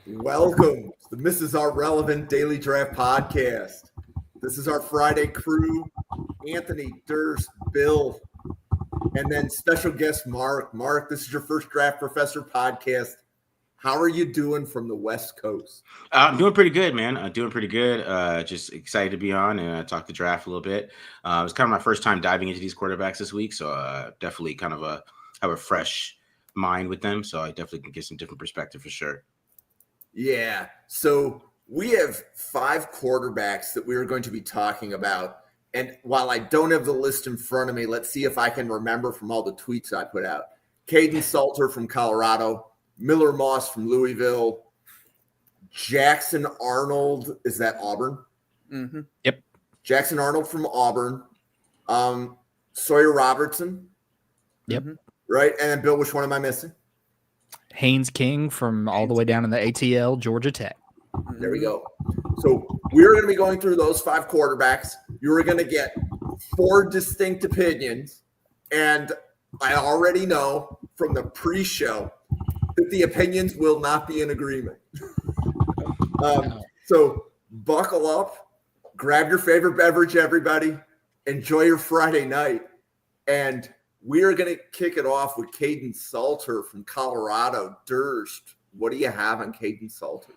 Welcome to the Mrs. Our Relevant Daily Draft Podcast. This is our Friday crew, Anthony, Durst, Bill, and then special guest Mark. Mark, this is your first Draft Professor podcast. How are you doing from the West Coast? I'm doing pretty good, man. Doing pretty good. Just excited to be on and talk the draft a little bit. It was kind of my first time diving into these quarterbacks this week, so definitely kind of have a fresh mind with them. So I definitely can get some different perspective for sure. Yeah. So we have 5 quarterbacks that we are going to be talking about. And while I don't have the list in front of me, let's see if I can remember from all the tweets I put out. Kaidon Salter from Colorado, Miller Moss from Louisville, Jackson Arnold, is that Auburn? Mm-hmm. Yep. Jackson Arnold from Auburn, Sawyer Robertson. Yep. Right, and then Bill, which one am I missing? Haynes King from all the way down in the ATL, Georgia Tech. There we go. So we're going to be going through those 5 quarterbacks. You're going to get 4 distinct opinions, and I already know from the pre-show that the opinions will not be in agreement. So buckle up, grab your favorite beverage, everybody. Enjoy your Friday night. And we are going to kick it off with Kaidon Salter from Colorado. Durst, what do you have on Kaidon Salter?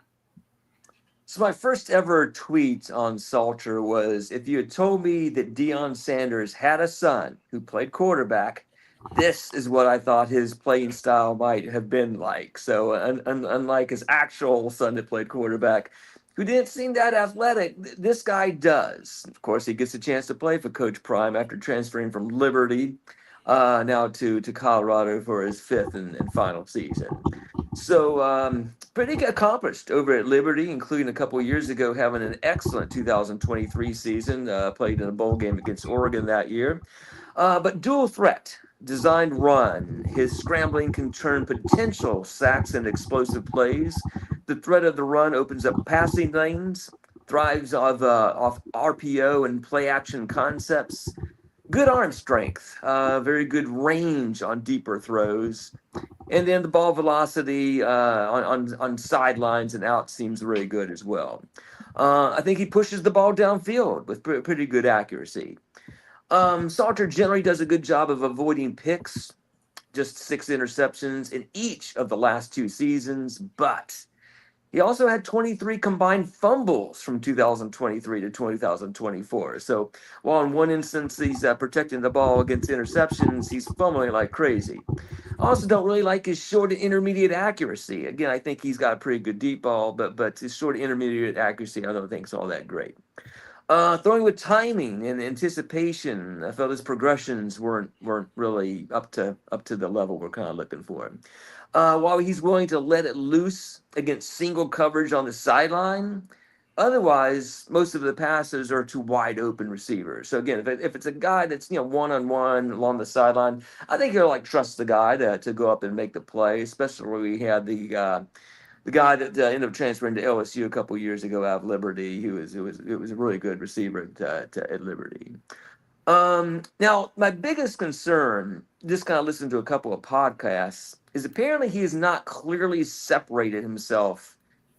So my first ever tweet on Salter was, if you had told me that Deion Sanders had a son who played quarterback, this is what I thought his playing style might have been like. So unlike his actual son that played quarterback, who didn't seem that athletic, this guy does. Of course, he gets a chance to play for Coach Prime after transferring from Liberty now to Colorado for his 5th and final season. So pretty accomplished over at Liberty, including a couple of years ago having an excellent 2023 season, played in a bowl game against Oregon that year. But dual threat, designed run. His scrambling can turn potential sacks into explosive plays. The threat of the run opens up passing lanes, thrives off RPO and play action concepts. Good arm strength, very good range on deeper throws. And then the ball velocity on sidelines and out seems really good as well. I think he pushes the ball downfield with pretty good accuracy. Salter generally does a good job of avoiding picks, just 6 interceptions in each of the last 2 seasons, but he also had 23 combined fumbles from 2023 to 2024. So while in one instance he's protecting the ball against interceptions, he's fumbling like crazy. I also don't really like his short and intermediate accuracy. Again, I think he's got a pretty good deep ball, but his short and intermediate accuracy I don't think is all that great. Throwing with timing and anticipation, I felt his progressions weren't really up to the level we're kind of looking for. While he's willing to let it loose against single coverage on the sideline, otherwise most of the passes are to wide open receivers. So again, if it's a guy that's one-on-one along the sideline, I think you'll trust the guy to go up and make the play. Especially where we had the guy that ended up transferring to LSU a couple years ago out of Liberty, who was a really good receiver at Liberty. Now, my biggest concern, just kind of listening to a couple of podcasts, is apparently he has not clearly separated himself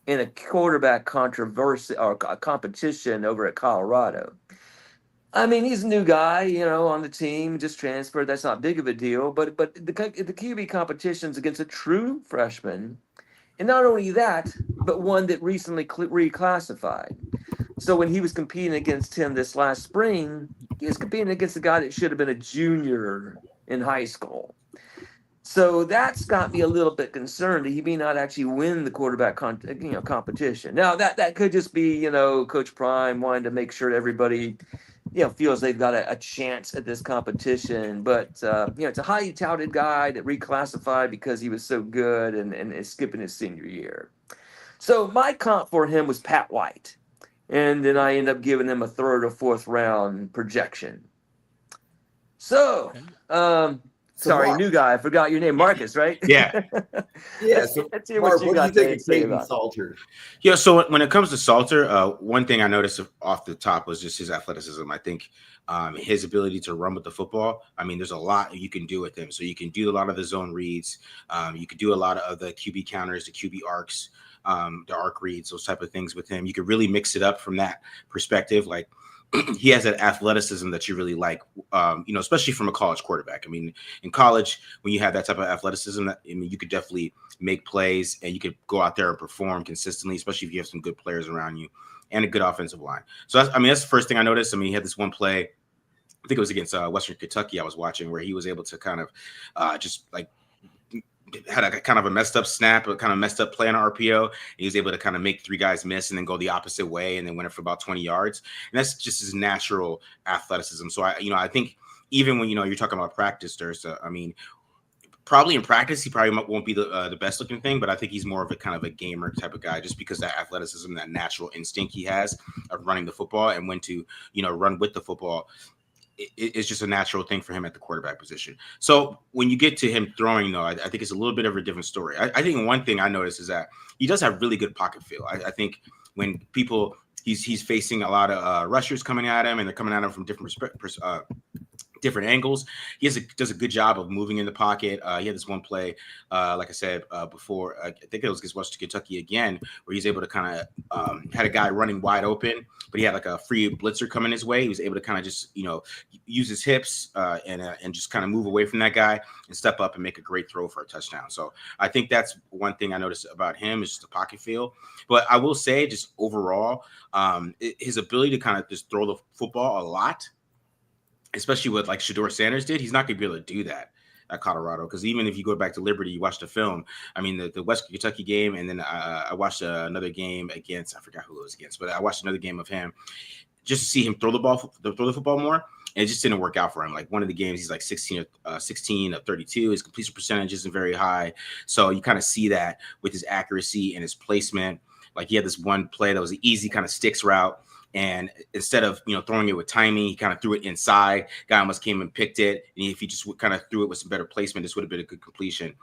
in a quarterback controversy or competition over at Colorado. I mean, he's a new guy, on the team, just transferred. That's not big of a deal. But the QB competition's against a true freshman. And not only that, but one that recently reclassified. So when he was competing against him this last spring, he was competing against a guy that should have been a junior in high school. So that's got me a little bit concerned that he may not actually win the quarterback competition. Now, that could just be, Coach Prime wanting to make sure everybody feels they've got a chance at this competition. But, it's a highly touted guy that reclassified because he was so good and is skipping his senior year. So my comp for him was Pat White. And then I end up giving him a 3rd or 4th round projection. So Sorry, Mark, new guy. I forgot your name, Marcus, right? Yeah. yeah. So let's hear Mark, what you got do you to think of say Kaidon about. Salter? Yeah, so when it comes to Salter, one thing I noticed off the top was just his athleticism. I think his ability to run with the football. I mean, there's a lot you can do with him. So you can do a lot of the zone reads. You could do a lot of the QB counters, the QB arcs, the arc reads, those type of things with him. You could really mix it up from that perspective. Like he has that athleticism that you really like, especially from a college quarterback. I mean, in college, when you have that type of athleticism, you could definitely make plays and you could go out there and perform consistently, especially if you have some good players around you and a good offensive line. So, that's the first thing I noticed. I mean, he had this one play, I think it was against Western Kentucky I was watching, where he was able to kind of just like had a kind of a messed up snap, a kind of messed up play on an RPO. He was able to kind of make three guys miss and then go the opposite way and then win it for about 20 yards. And that's just his natural athleticism. So I think even when, you're talking about practice, probably in practice, he probably won't be the best looking thing, but I think he's more of a kind of a gamer type of guy, just because that athleticism, that natural instinct he has of running the football and when to, run with the football. It's just a natural thing for him at the quarterback position. So when you get to him throwing, though, I think it's a little bit of a different story. I think one thing I noticed is that he does have really good pocket feel. I think when he's facing a lot of rushers coming at him, and they're coming at him from different angles. He does a good job of moving in the pocket. He had this one play, like I said before, I think it was against Western Kentucky again, where he's able to kind of had a guy running wide open, but he had like a free blitzer coming his way. He was able to kind of just, use his hips and just kind of move away from that guy and step up and make a great throw for a touchdown. So I think that's one thing I noticed about him is just the pocket feel. But I will say, just overall, his ability to kind of just throw the football a lot, especially what like Shedeur Sanders did, he's not going to be able to do that at Colorado. Because even if you go back to Liberty, you watch the film. I mean, the West Kentucky game, and then I watched another game against, I forgot who it was against, but I watched another game of him just to see him throw the football more. And it just didn't work out for him. Like one of the games, he's like 16 of 32. His completion percentage isn't very high. So you kind of see that with his accuracy and his placement. Like he had this one play that was an easy kind of sticks route. And instead of, throwing it with timing, he kind of threw it inside. Guy almost came and picked it. And if he just kind of threw it with some better placement, this would have been a good completion.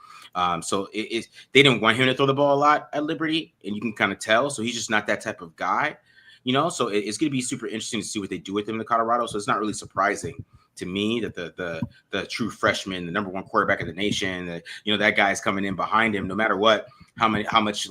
So they didn't want him to throw the ball a lot at Liberty, and you can kind of tell. So he's just not that type of guy, So it's going to be super interesting to see what they do with him in Colorado. So it's not really surprising to me that the true freshman, the number one quarterback in the nation, that guy's coming in behind him, no matter what, how much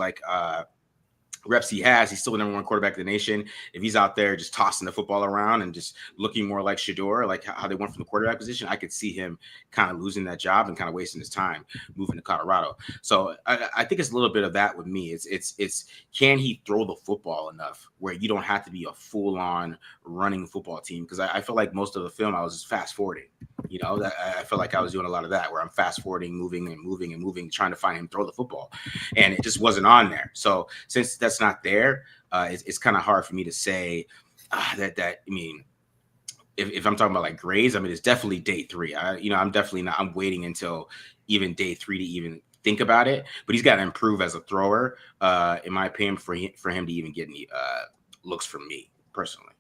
reps he has, he's still the number one quarterback in the nation. If he's out there just tossing the football around and just looking more like Shedeur, like how they went from the quarterback position, I could see him kind of losing that job and kind of wasting his time moving to Colorado. So I think it's a little bit of that with me. It's can he throw the football enough where you don't have to be a full-on running football team? Because I feel like most of the film I was just fast forwarding. I felt like I was doing a lot of that where I'm fast forwarding, moving, trying to find him throw the football, and it just wasn't on there. So since that's not there, it's kind of hard for me to say that. I mean, if I'm talking about like grades, I mean, it's definitely day 3. I'm definitely not. I'm waiting until even day 3 to even think about it. But he's got to improve as a thrower, in my opinion, for him to even get any looks from me personally.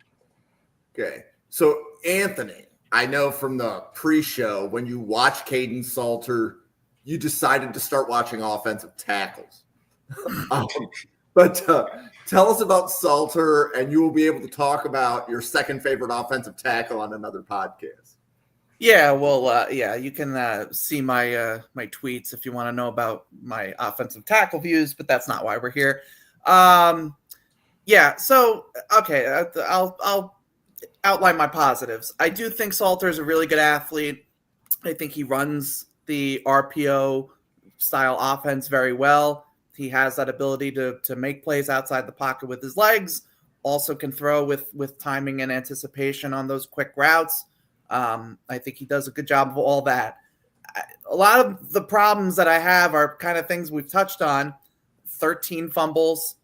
Okay, so Anthony, I know from the pre-show when you watch Kaidon Salter, you decided to start watching offensive tackles. But tell us about Salter, and you will be able to talk about your second favorite offensive tackle on another podcast. Yeah, well, you can see my my tweets if you want to know about my offensive tackle views, but that's not why we're here. So okay, I'll outline my positives. I do think Salter is a really good athlete. I think he runs the RPO style offense very well. He has that ability to make plays outside the pocket with his legs. Also can throw with timing and anticipation on those quick routes. I think he does a good job of all that. A lot of the problems that I have are kind of things we've touched on. 13 fumbles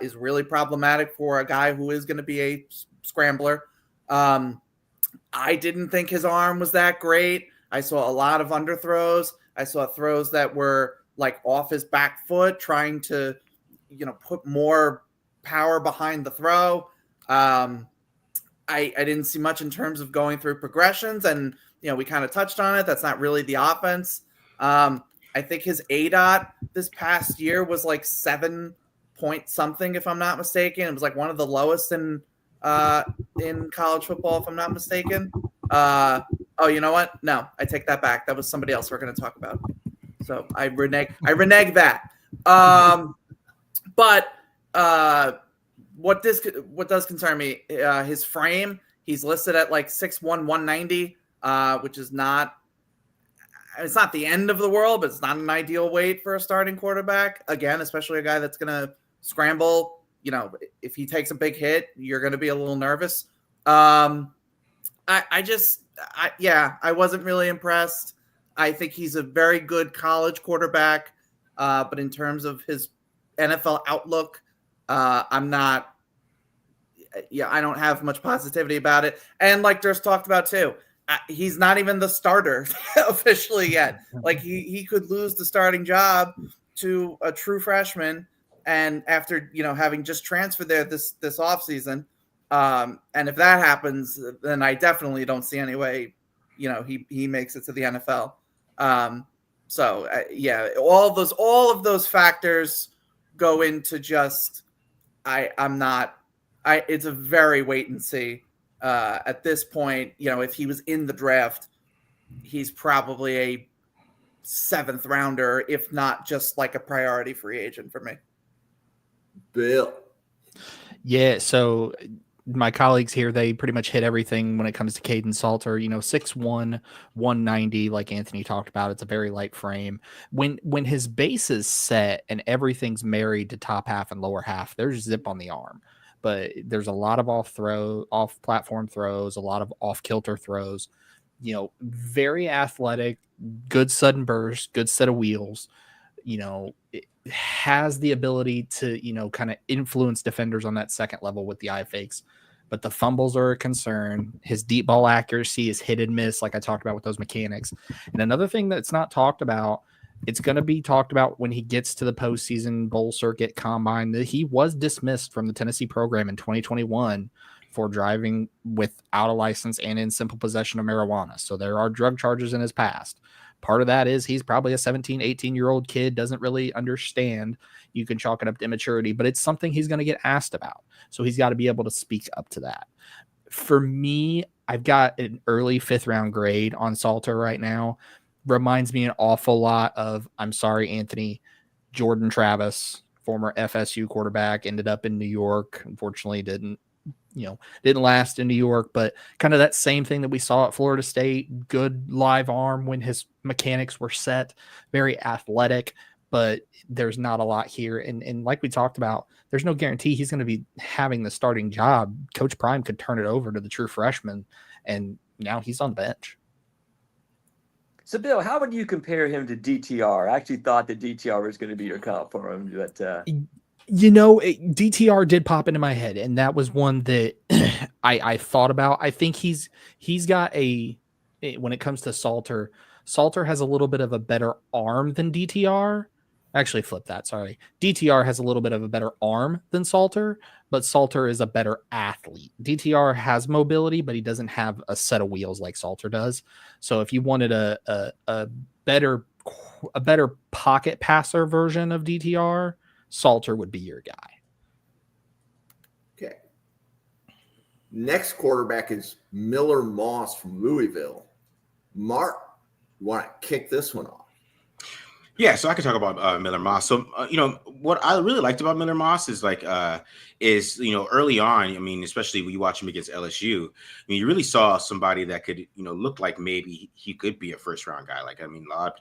is really problematic for a guy who is going to be a scrambler. I didn't think his arm was that great. I saw a lot of underthrows. I saw throws that were like off his back foot, trying to, put more power behind the throw. I didn't see much in terms of going through progressions, and we kind of touched on it. That's not really the offense. I think his ADOT this past year was like 7 point something, if I'm not mistaken. It was like one of the lowest in college football, if I'm not mistaken. Oh, you know what? No, I take that back. That was somebody else we're going to talk about. So I renege that. But what does concern me, his frame, he's listed at like 6'1", 190, which is not, it's not the end of the world, but it's not an ideal weight for a starting quarterback. Again, especially a guy that's going to scramble. If he takes a big hit, you're going to be a little nervous. I wasn't really impressed. I think he's a very good college quarterback, but in terms of his NFL outlook, I'm not. Yeah, I don't have much positivity about it. And like Durst talked about too, he's not even the starter officially yet. Like he could lose the starting job to a true freshman, and after having just transferred there this offseason, and if that happens, then I definitely don't see any way he makes it to the NFL. All of those factors go into just it's a very wait and see. At this point, if he was in the draft, he's probably a 7th rounder, if not just like a priority free agent for me. Bill. Yeah, so my colleagues here, they pretty much hit everything when it comes to Kaidon Salter. 6'1", 190, like Anthony talked about. It's a very light frame. When his base is set and everything's married to top half and lower half, there's zip on the arm. But there's a lot of off platform throws, a lot of off kilter throws. Very athletic, good sudden burst, good set of wheels. It has the ability to kind of influence defenders on that second level with the eye fakes. But the fumbles are a concern. His deep ball accuracy is hit and miss, like I talked about with those mechanics. And another thing that's not talked about, it's going to be talked about when he gets to the postseason bowl circuit combine, that he was dismissed from the Tennessee program in 2021 for driving without a license and in simple possession of marijuana. So there are drug charges in his past. Part of that is he's probably a 17, 18-year-old kid, doesn't really understand. You can chalk it up to immaturity, but it's something he's going to get asked about. So he's got to be able to speak up to that. For me, I've got an early 5th round grade on Salter right now. Reminds me an awful lot of, I'm sorry, Anthony, Jordan Travis, former FSU quarterback, ended up in New York. Unfortunately, didn't last in New York, but kind of that same thing that we saw at Florida State. Good live arm when his mechanics were set, very athletic, but there's not a lot here. And like we talked about, there's no guarantee he's going to be having the starting job. Coach Prime could turn it over to the true freshman, and now he's on the bench. So, Bill, how would you compare him to DTR? I actually thought that DTR was going to be your comp for him, but DTR did pop into my head, and that was one that I thought about. I think he's got when it comes to Salter has a little bit of a better arm than DTR. Actually, flip that. Sorry. DTR has a little bit of a better arm than Salter, but Salter is a better athlete. DTR has mobility, but he doesn't have a set of wheels like Salter does. So if you wanted a better pocket passer version of DTR, Salter would be your guy. Okay. Next quarterback is Miller Moss from Louisville. Mark, you want to kick this one off? Yeah, so I can talk about Miller Moss. So, what I really liked about Miller Moss is early on, especially when you watch him against LSU, you really saw somebody that could, look like maybe he could be a 1st-round guy. There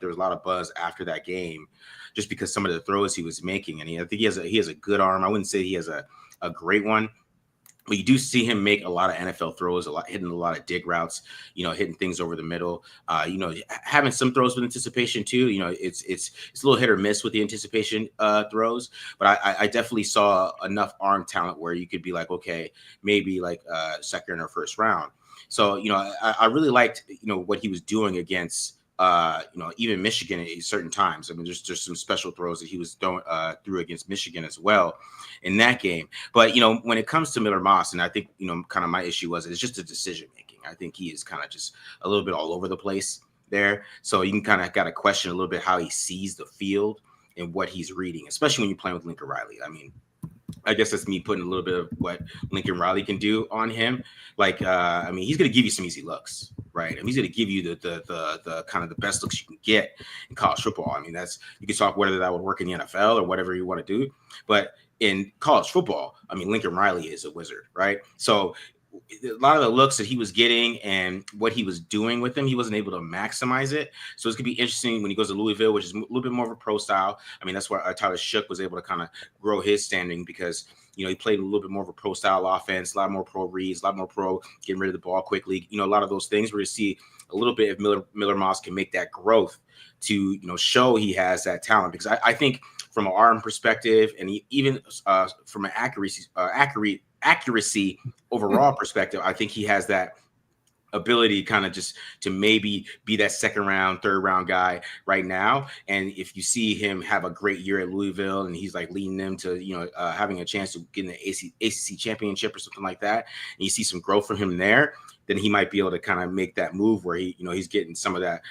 was a lot of buzz after that game just because some of the throws he was making. And I think he has a good arm. I wouldn't say he has a great one. But you do see him make a lot of NFL throws, hitting a lot of dig routes, hitting things over the middle, having some throws with anticipation too. It's a little hit or miss with the anticipation throws, but I definitely saw enough arm talent where you could be like, okay, maybe like 2nd or 1st round. So, I really liked, what he was doing against even Michigan at certain times. I mean, there's some special throws that he was threw against Michigan as well in that game. But, when it comes to Miller Moss, and I think, kind of my issue was it's just a decision making. I think he is kind of just a little bit all over the place there. So you can kind of got to question a little bit how he sees the field and what he's reading, especially when you're playing with Lincoln Riley. I mean, I guess that's me putting a little bit of what Lincoln Riley can do on him. Like, he's going to give you some easy looks, right? He's going to give you the kind of the best looks you can get in college football. I mean, you can talk whether that would work in the NFL or whatever you want to do, but in college football, Lincoln Riley is a wizard, right? So a lot of the looks that he was getting and what he was doing with them, he wasn't able to maximize it. So it's going to be interesting when he goes to Louisville, which is a little bit more of a pro style. That's where Tyler Shook was able to kind of grow his standing because, he played a little bit more of a pro style offense, a lot more pro reads, a lot more pro getting rid of the ball quickly. A lot of those things where you see a little bit of Miller Moss can make that growth to, show he has that talent. Because I think from an arm perspective and even from an accuracy overall perspective, I think he has that ability kind of just to maybe be that second round, third round guy right now. And if you see him have a great year at Louisville and he's like leading them to, having a chance to get in the ACC championship or something like that, and you see some growth from him there, then he might be able to kind of make that move where he, he's getting some of that,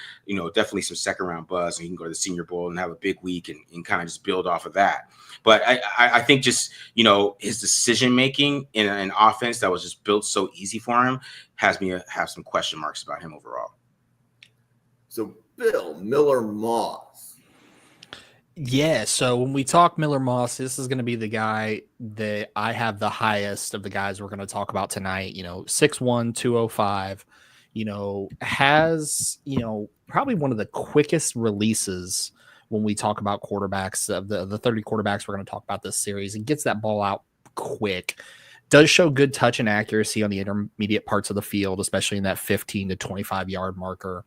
definitely some second round buzz, and he can go to the Senior Bowl and have a big week and kind of just build off of that. But I think just, his decision making in an offense that was just built so easy for him has me have some question marks about him overall. So, Bill, Miller Moss. Yeah, so when we talk Miller Moss, this is going to be the guy that I have the highest of the guys we're going to talk about tonight. 6'1", 205, has, probably one of the quickest releases when we talk about quarterbacks of the 30 quarterbacks we're going to talk about this series, and gets that ball out quick. Does show good touch and accuracy on the intermediate parts of the field, especially in that 15 to 25 yard marker.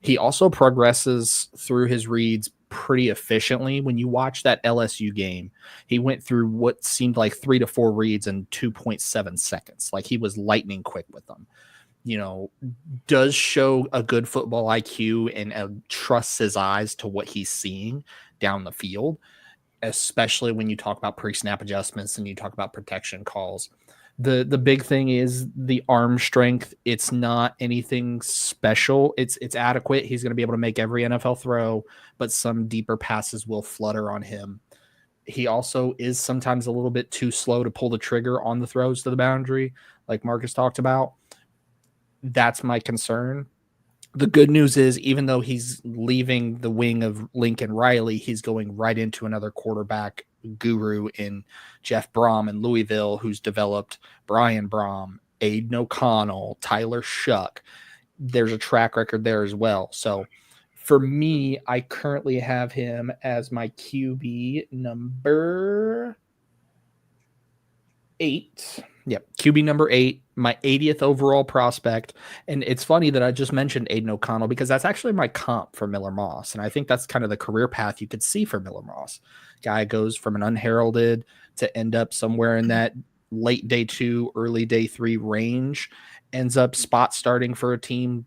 He also progresses through his reads pretty efficiently. When you watch that LSU game, he went through what seemed like 3 to 4 reads in 2.7 seconds. Like, he was lightning quick with them. Does show a good football IQ and trusts his eyes to what he's seeing down the field, especially when you talk about pre-snap adjustments and you talk about protection calls. The big thing is the arm strength. It's not anything special. It's adequate. He's going to be able to make every NFL throw, but some deeper passes will flutter on him. He also is sometimes a little bit too slow to pull the trigger on the throws to the boundary, like Marcus talked about. That's my concern. The good news is, even though he's leaving the wing of Lincoln Riley, he's going right into another quarterback guru in Jeff Brom in Louisville, who's developed Brian Brom, Aiden O'Connell, Tyler Shuck. There's a track record there as well. So for me, I currently have him as my QB number 8. Yep, QB number 8, my 80th overall prospect. And it's funny that I just mentioned Aiden O'Connell because that's actually my comp for Miller Moss. And I think that's kind of the career path you could see for Miller Moss. Guy goes from an unheralded to end up somewhere in that late day 2, early day 3 range, ends up spot starting for a team,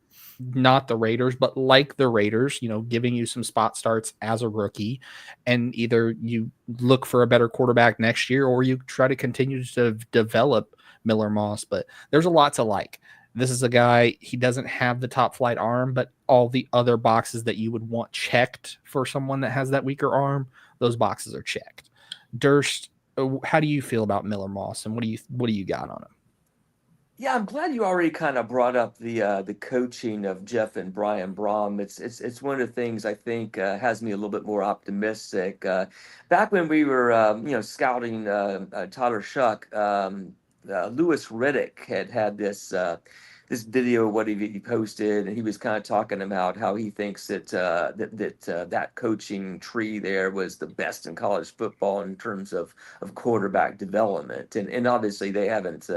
not the Raiders, but like the Raiders, giving you some spot starts as a rookie. And either you look for a better quarterback next year or you try to continue to develop Miller Moss. But there's a lot to like. This is a guy, he doesn't have the top flight arm, but all the other boxes that you would want checked for someone that has that weaker arm, those boxes are checked. Durst, how do you feel about Miller Moss, and what do you got on him? Yeah, I'm glad you already kind of brought up the coaching of Jeff and Brian Brom. It's one of the things I think has me a little bit more optimistic. Back when we were scouting Tyler Shuck, Louis Riddick had this video what he posted, and he was kind of talking about how he thinks that that coaching tree there was the best in college football in terms of quarterback development, and obviously they haven't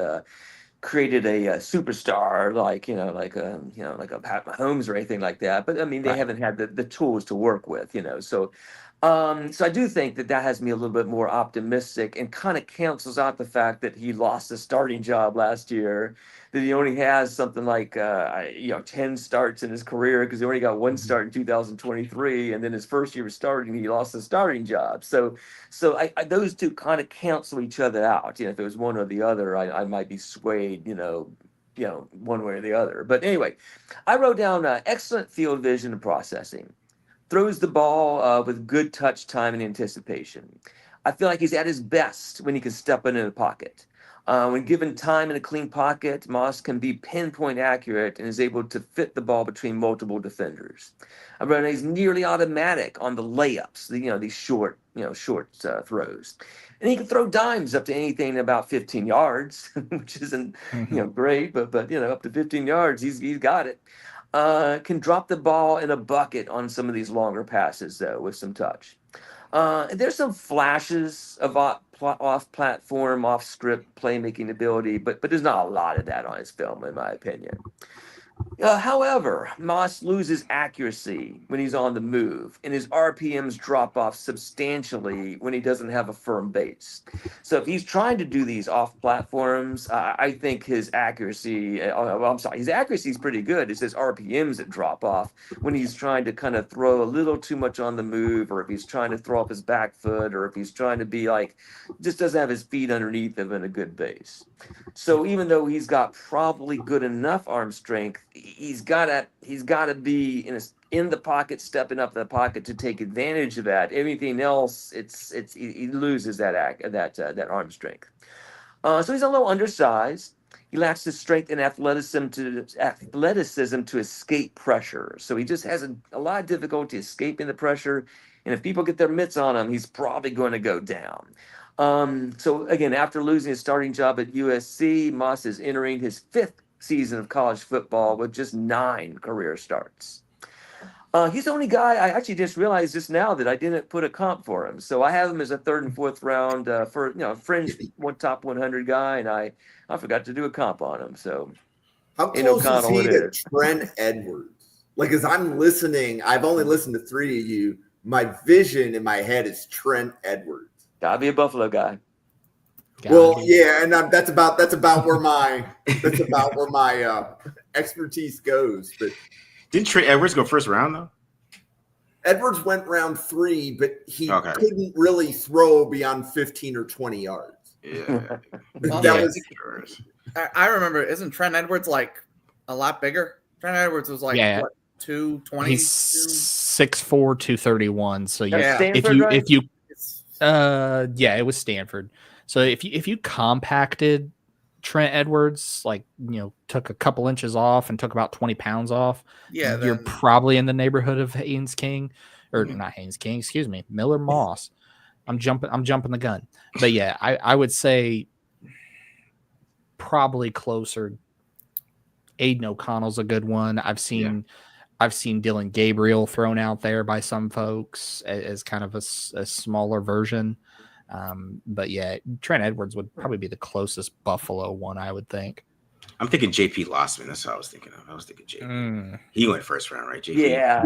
created a superstar like a Pat Mahomes or anything like that, but I mean they haven't had the tools to work with, so So I do think that has me a little bit more optimistic and kind of cancels out the fact that he lost a starting job last year, that he only has something like 10 starts in his career because he only got one start in 2023, and then his first year of starting he lost the starting job. So those two kind of cancel each other out. If there was one or the other, I might be swayed, one way or the other. But anyway, I wrote down excellent field vision and processing. Throws the ball with good touch time and anticipation. I feel like he's at his best when he can step into the pocket. When given time in a clean pocket, Moss can be pinpoint accurate and is able to fit the ball between multiple defenders. I read he's nearly automatic on the layups, these short throws. And he can throw dimes up to anything about 15 yards, which isn't great, but up to 15 yards, he's got it. Can drop the ball in a bucket on some of these longer passes, though, with some touch. There's some flashes of off-platform, off-script playmaking ability, but there's not a lot of that on his film, in my opinion. However, Moss loses accuracy when he's on the move, and his RPMs drop off substantially when he doesn't have a firm base. So if he's trying to do these off platforms, I think his accuracy, his accuracy is pretty good. It's his RPMs that drop off when he's trying to kind of throw a little too much on the move, or if he's trying to throw up his back foot, or if he's trying to be just doesn't have his feet underneath him in a good base. So even though he's got probably good enough arm strength, he's gotta be in the pocket, stepping up the pocket to take advantage of that. Everything else, he loses that arm strength. So he's a little undersized. He lacks the strength and athleticism to escape pressure. So he just has a lot of difficulty escaping the pressure. And if people get their mitts on him, he's probably going to go down. So again, after losing his starting job at USC, Moss is entering his 5th season of college football with just 9 career starts. He's the only guy, I actually just realized just now that I didn't put a comp for him. So I have him as a 3rd and 4th round fringe top 100 guy, and I forgot to do a comp on him. So how close is he to Trent Edwards? As I'm listening, I've only listened to 3 of you. My vision in my head is Trent Edwards. Gotta be a Buffalo guy. Yeah, and that's about where my expertise goes. But didn't Trent Edwards go first round though? Edwards went round 3, but he couldn't really throw beyond 15 or 20 yards. Yeah, I remember. Isn't Trent Edwards a lot bigger? Trent Edwards was what, 220? He's 6'4", 231. So it was Stanford. So if you compacted Trent Edwards, took a couple inches off and took about 20 pounds off, you're probably in the neighborhood of Haynes King, or not Haynes King, excuse me, Miller Moss. I'm jumping the gun, but yeah, I would say probably closer. Aiden O'Connell's a good one. I've seen Dylan Gabriel thrown out there by some folks as kind of a smaller version. But yeah, Trent Edwards would probably be the closest Buffalo one, I would think. I'm thinking JP Lossman. That's what I was thinking of. I was thinking JP. He went first round, right? JP? Yeah.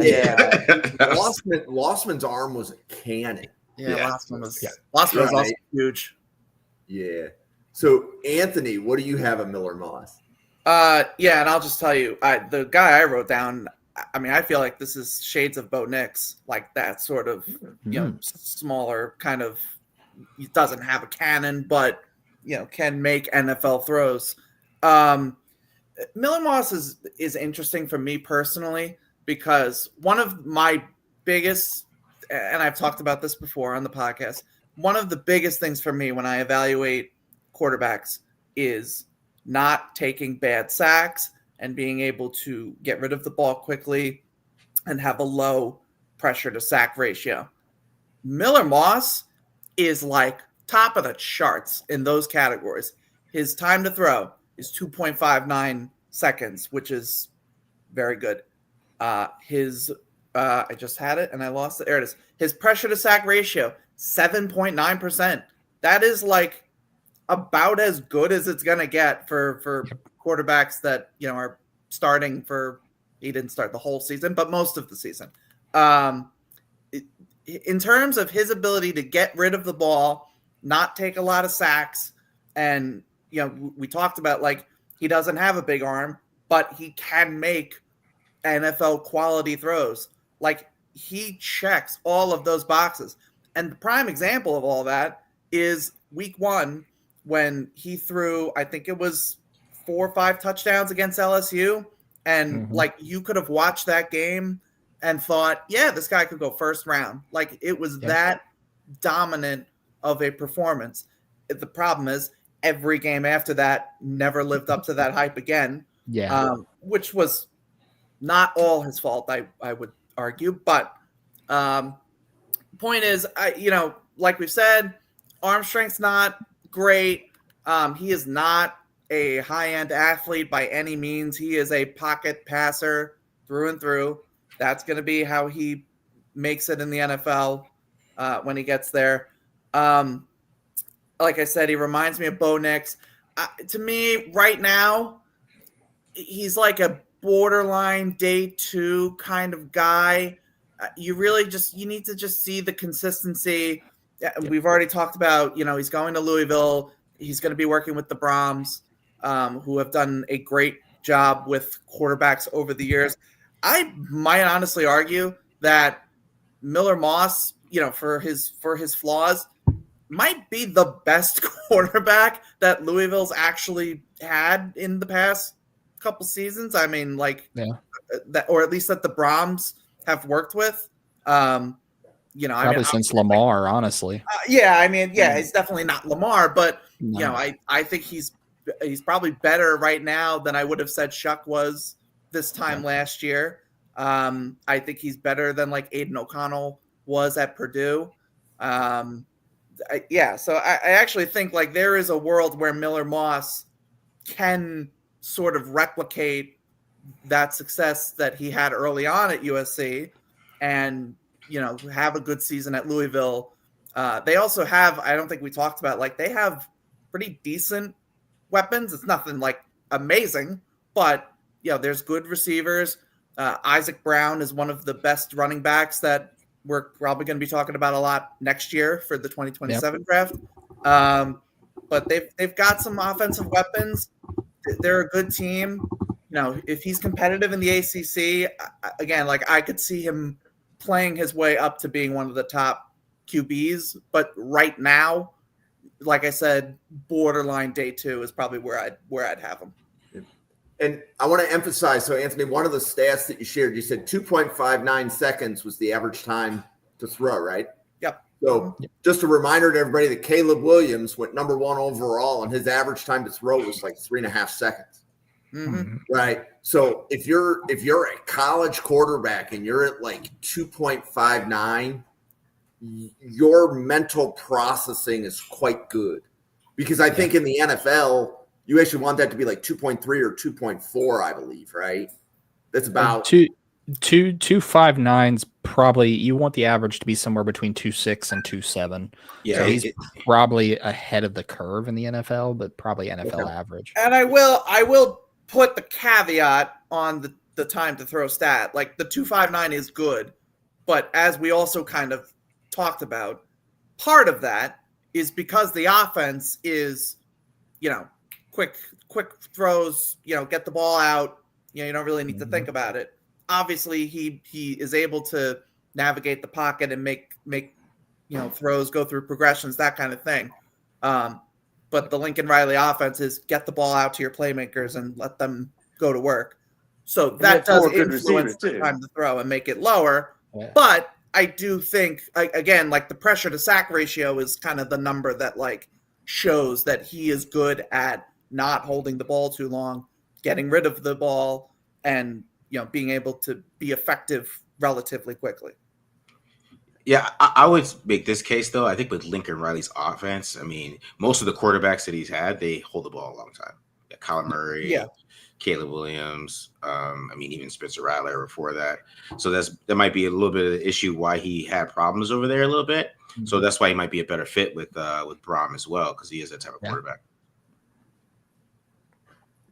Lossman's arm was a cannon. Yeah. Lossman was also huge. Yeah. So Anthony, what do you have of Miller Moss? And I'll just tell you, the guy I wrote down, I feel like this is shades of Bo Nix, that sort of, smaller kind of, he doesn't have a cannon, but, can make NFL throws. Miller Moss is interesting for me personally, because one of my biggest, and I've talked about this before on the podcast, one of the biggest things for me when I evaluate quarterbacks is not taking bad sacks and being able to get rid of the ball quickly and have a low pressure to sack ratio. Miller Moss is top of the charts in those categories. His time to throw is 2.59 seconds, which is very good. I just had it and I lost it. There it is. His pressure to sack ratio, 7.9%. That is about as good as it's going to get for quarterbacks that, are starting he didn't start the whole season, but most of the season. in terms of his ability to get rid of the ball, not take a lot of sacks, and we talked about like he doesn't have a big arm, but he can make NFL quality throws. Like he checks all of those boxes. And the prime example of all that is week 1 when he threw, I think it was 4 or 5 touchdowns against LSU. And like you could have watched that game and thought, yeah, this guy could go first round. Like it was that dominant of a performance. The problem is every game after that never lived up to that hype again. Yeah. Which was not all his fault, I would argue. But point is, like we've said, arm strength's not great. He is not a high-end athlete by any means. He is a pocket passer through and through. That's going to be how he makes it in the NFL when he gets there. Like I said, he reminds me of Bo Nix. To me, right now, he's like a borderline day 2 kind of guy. You need to just see the consistency. We've already talked about, he's going to Louisville. He's going to be working with the Brahms, who have done a great job with quarterbacks over the years. I might honestly argue that Miller Moss, for his flaws, might be the best quarterback that Louisville's actually had in the past couple seasons. I mean, that, or at least that the Brahms have worked with. Probably since Lamar, honestly. He's definitely not Lamar, but I think he's probably better right now than I would have said Shuck was this time last year. I think he's better than like Aiden O'Connell was at Purdue. So I actually think like there is a world where Miller Moss can sort of replicate that success that he had early on at USC and, have a good season at Louisville. They also have, I don't think we talked about, like they have pretty decent weapons. It's nothing like amazing, but there's good receivers. Isaac Brown is one of the best running backs that we're probably going to be talking about a lot next year for the 2027 draft. But they've got some offensive weapons. They're a good team. If he's competitive in the ACC, again, like I could see him playing his way up to being one of the top QBs. But right now, like I said, borderline day 2 is probably where I'd have him. And I want to emphasize, so Anthony, one of the stats that you shared, you said 2.59 seconds was the average time to throw, right? Yep. So just a reminder to everybody that Caleb Williams went number 1 overall, and his average time to throw was like 3.5 seconds. Mm-hmm. Right. So if you're a college quarterback and you're at like 2.59, your mental processing is quite good, because I think in the NFL, you actually want that to be like 2.3 or 2.4, I believe, right? That's about 2.59's probably, you want the average to be somewhere between 2.6 and 2.7. Yeah, so he's probably ahead of the curve in the NFL, but probably NFL average. And I will put the caveat on the time to throw stat. Like the 2.59 is good, but as we also kind of talked about, part of that is because the offense is, quick throws, get the ball out. You don't really need to think about it. Obviously, he is able to navigate the pocket and make throws go through progressions, that kind of thing. But the Lincoln Riley offense is get the ball out to your playmakers and let them go to work. So that does influence the time to throw and make it lower. Yeah. But I do think, again, like the pressure to sack ratio is kind of the number that like shows that he is good at not holding the ball too long, getting rid of the ball, and being able to be effective relatively quickly. Yeah, I would make this case, though. I think with Lincoln Riley's offense, I mean, most of the quarterbacks that he's had, they hold the ball a long time. Yeah, Kyler Murray, Caleb Williams, even Spencer Rattler before that. So that might be a little bit of the issue why he had problems over there a little bit. Mm-hmm. So that's why he might be a better fit with Braum as well, because he is that type of quarterback.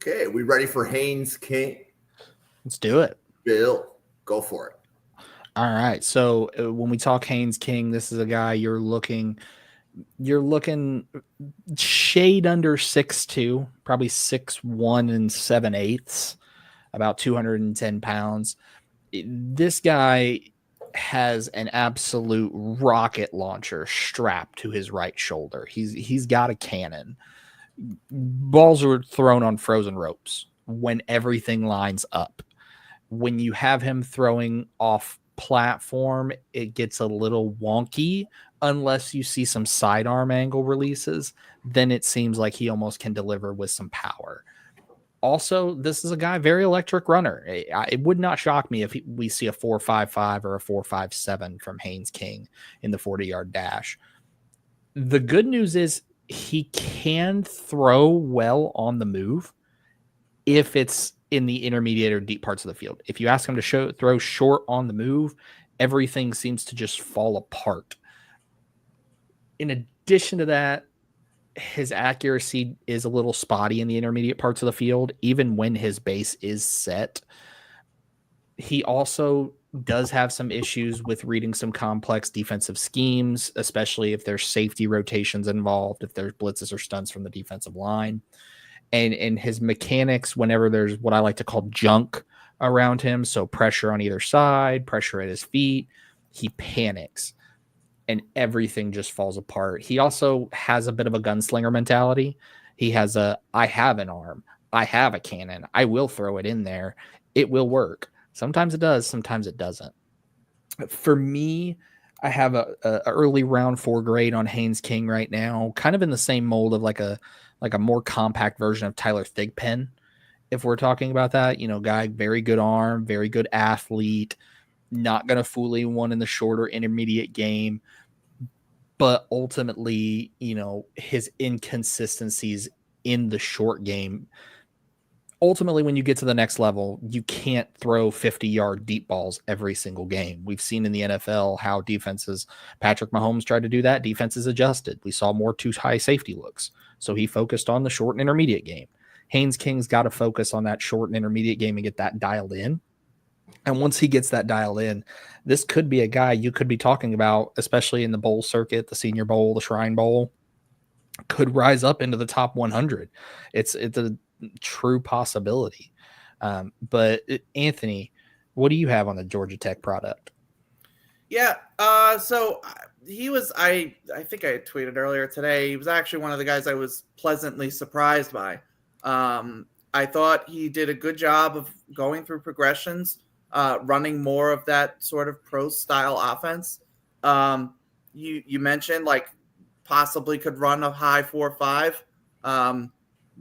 Okay, we ready for Haynes King? Let's do it. Bill, go for it. All right. So when we talk Haynes King, this is a guy you're looking shade under 6'2", probably 6'1" and 7/8, about 210 pounds. This guy has an absolute rocket launcher strapped to his right shoulder. He's got a cannon. Balls are thrown on frozen ropes when everything lines up. When you have him throwing off platform, it gets a little wonky unless you see some sidearm angle releases. Then it seems like he almost can deliver with some power. Also, this is a guy, very electric runner. It would not shock me if we see a 4.55 or a 4.57 from Haynes King in the 40-yard dash. The good news is he can throw well on the move if it's in the intermediate or deep parts of the field. If you ask him to throw short on the move, everything seems to just fall apart. In addition to that, his accuracy is a little spotty in the intermediate parts of the field, even when his base is set. He also does have some issues with reading some complex defensive schemes, especially if there's safety rotations involved, if there's blitzes or stunts from the defensive line. And his mechanics, whenever there's what I like to call junk around him, so pressure on either side, pressure at his feet, he panics and everything just falls apart. He also has a bit of a gunslinger mentality. He has I have an arm, I have a cannon, I will throw it in there, it will work. Sometimes it does, sometimes it doesn't. For me, I have a early round 4 grade on Haynes King right now, kind of in the same mold of like a more compact version of Tyler Thigpen. If we're talking about that, guy, very good arm, very good athlete, not going to fool anyone in the shorter intermediate game. But ultimately, his inconsistencies in the short game, ultimately, when you get to the next level, you can't throw 50-yard deep balls every single game. We've seen in the NFL how defenses, Patrick Mahomes tried to do that. Defenses adjusted. We saw more too high safety looks. So he focused on the short and intermediate game. Haynes King's got to focus on that short and intermediate game and get that dialed in. And once he gets that dialed in, this could be a guy you could be talking about, especially in the bowl circuit, the Senior Bowl, the Shrine Bowl, could rise up into the top 100. It's a true possibility. But Anthony, what do you have on the Georgia Tech product? Yeah. So he was, I think I tweeted earlier today, he was actually one of the guys I was pleasantly surprised by. I thought he did a good job of going through progressions, running more of that sort of pro style offense. You mentioned like possibly could run a high 4.5.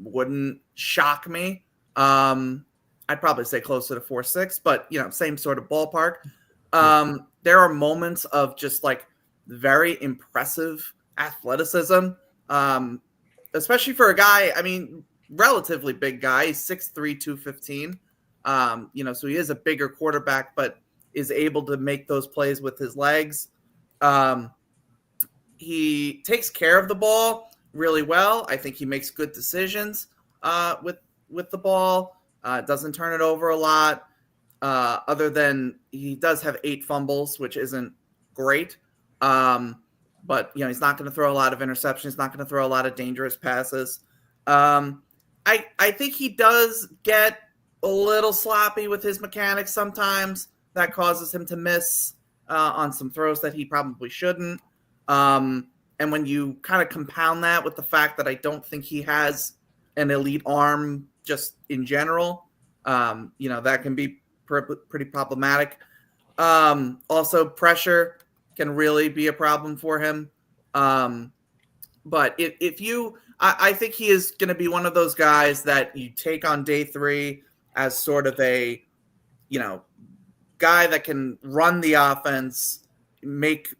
Wouldn't shock me. I'd probably say closer to 4.6, but same sort of ballpark. There are moments of just like very impressive athleticism, especially for a guy, relatively big guy, 6'3", 215. So he is a bigger quarterback, but is able to make those plays with his legs. He takes care of the ball really well. I think he makes good decisions with the ball. Doesn't turn it over a lot. Other than he does have 8 fumbles, which isn't great. But he's not going to throw a lot of interceptions. He's not going to throw a lot of dangerous passes. I think he does get a little sloppy with his mechanics sometimes. That causes him to miss on some throws that he probably shouldn't. And when you kind of compound that with the fact that I don't think he has an elite arm just in general, that can be pretty problematic. Also, pressure can really be a problem for him. But I think he is going to be one of those guys that you take on day 3 as sort of a, guy that can run the offense, make,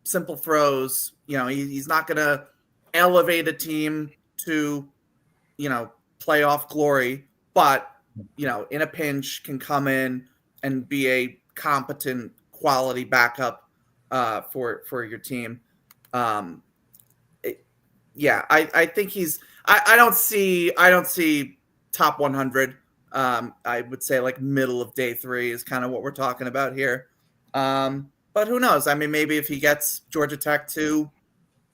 simple throws. He's not going to elevate a team to, playoff glory, but, in a pinch can come in and be a competent quality backup for your team. I think he's. I don't see top 100. I would say like middle of day 3 is kind of what we're talking about here. But who knows? I mean, maybe if he gets Georgia Tech to,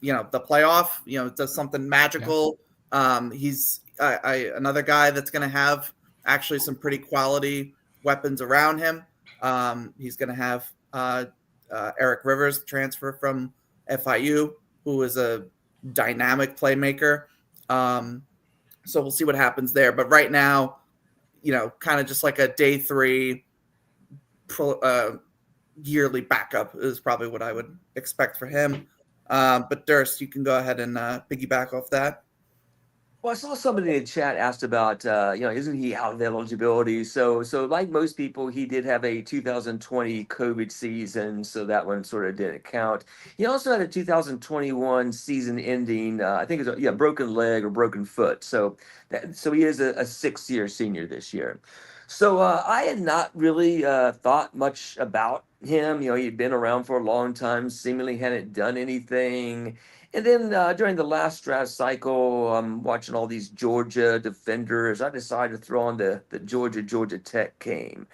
the playoff, does something magical. He's another guy that's going to have actually some pretty quality weapons around him. He's going to have Eric Rivers transfer from FIU, who is a dynamic playmaker. So we'll see what happens there. But right now, kind of just like a day 3 yearly backup is probably what I would expect for him. But Durst, you can go ahead and piggyback off that. Well, I saw somebody in the chat asked about, isn't he out of eligibility? So like most people, he did have a 2020 COVID season, so that one sort of didn't count. He also had a 2021 season ending, I think it was broken leg or broken foot. So he is a 6-year senior this year. So I had not really thought much about him. He'd been around for a long time, seemingly hadn't done anything. And then during the last draft cycle, I'm watching all these Georgia defenders. I decided to throw on the Georgia Tech game.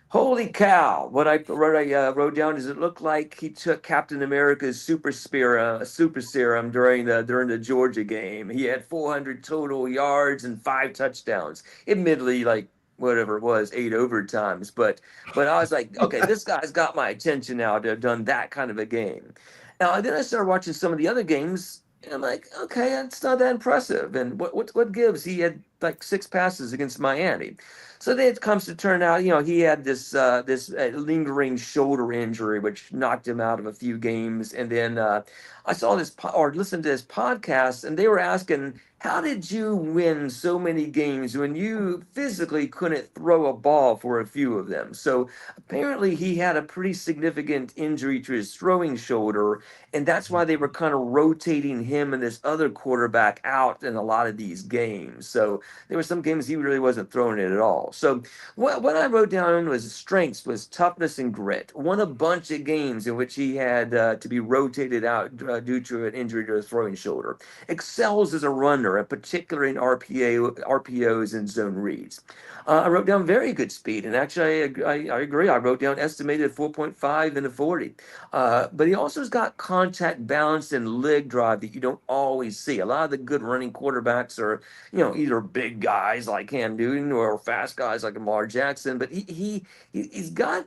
Holy cow! What I wrote down is it looked like he took Captain America's super serum during the Georgia game. He had 400 total yards and 5 touchdowns. Admittedly, like whatever it was, 8 overtimes. But I was like, okay, this guy's got my attention now to have done that kind of a game. Now, then I started watching some of the other games, and I'm like, okay, it's not that impressive. And what gives? He had like 6 passes against Miami. So then it comes to turn out, he had this lingering shoulder injury, which knocked him out of a few games. And then I saw listened to this podcast, and they were asking, how did you win so many games when you physically couldn't throw a ball for a few of them? So apparently he had a pretty significant injury to his throwing shoulder, and that's why they were kind of rotating him and this other quarterback out in a lot of these games. So there were some games he really wasn't throwing it at all. So what I wrote down was strengths, was toughness and grit. Won a bunch of games in which he had to be rotated out due to an injury to his throwing shoulder. Excels as a runner, in particular in RPOs and zone reads. I wrote down very good speed, and actually I agree. I wrote down estimated 4.5 in the 40. But he also has got contact balance and leg drive that you don't always see. A lot of the good running quarterbacks are, either big guys like Cam Newton or fast guys like Lamar Jackson. But he's got,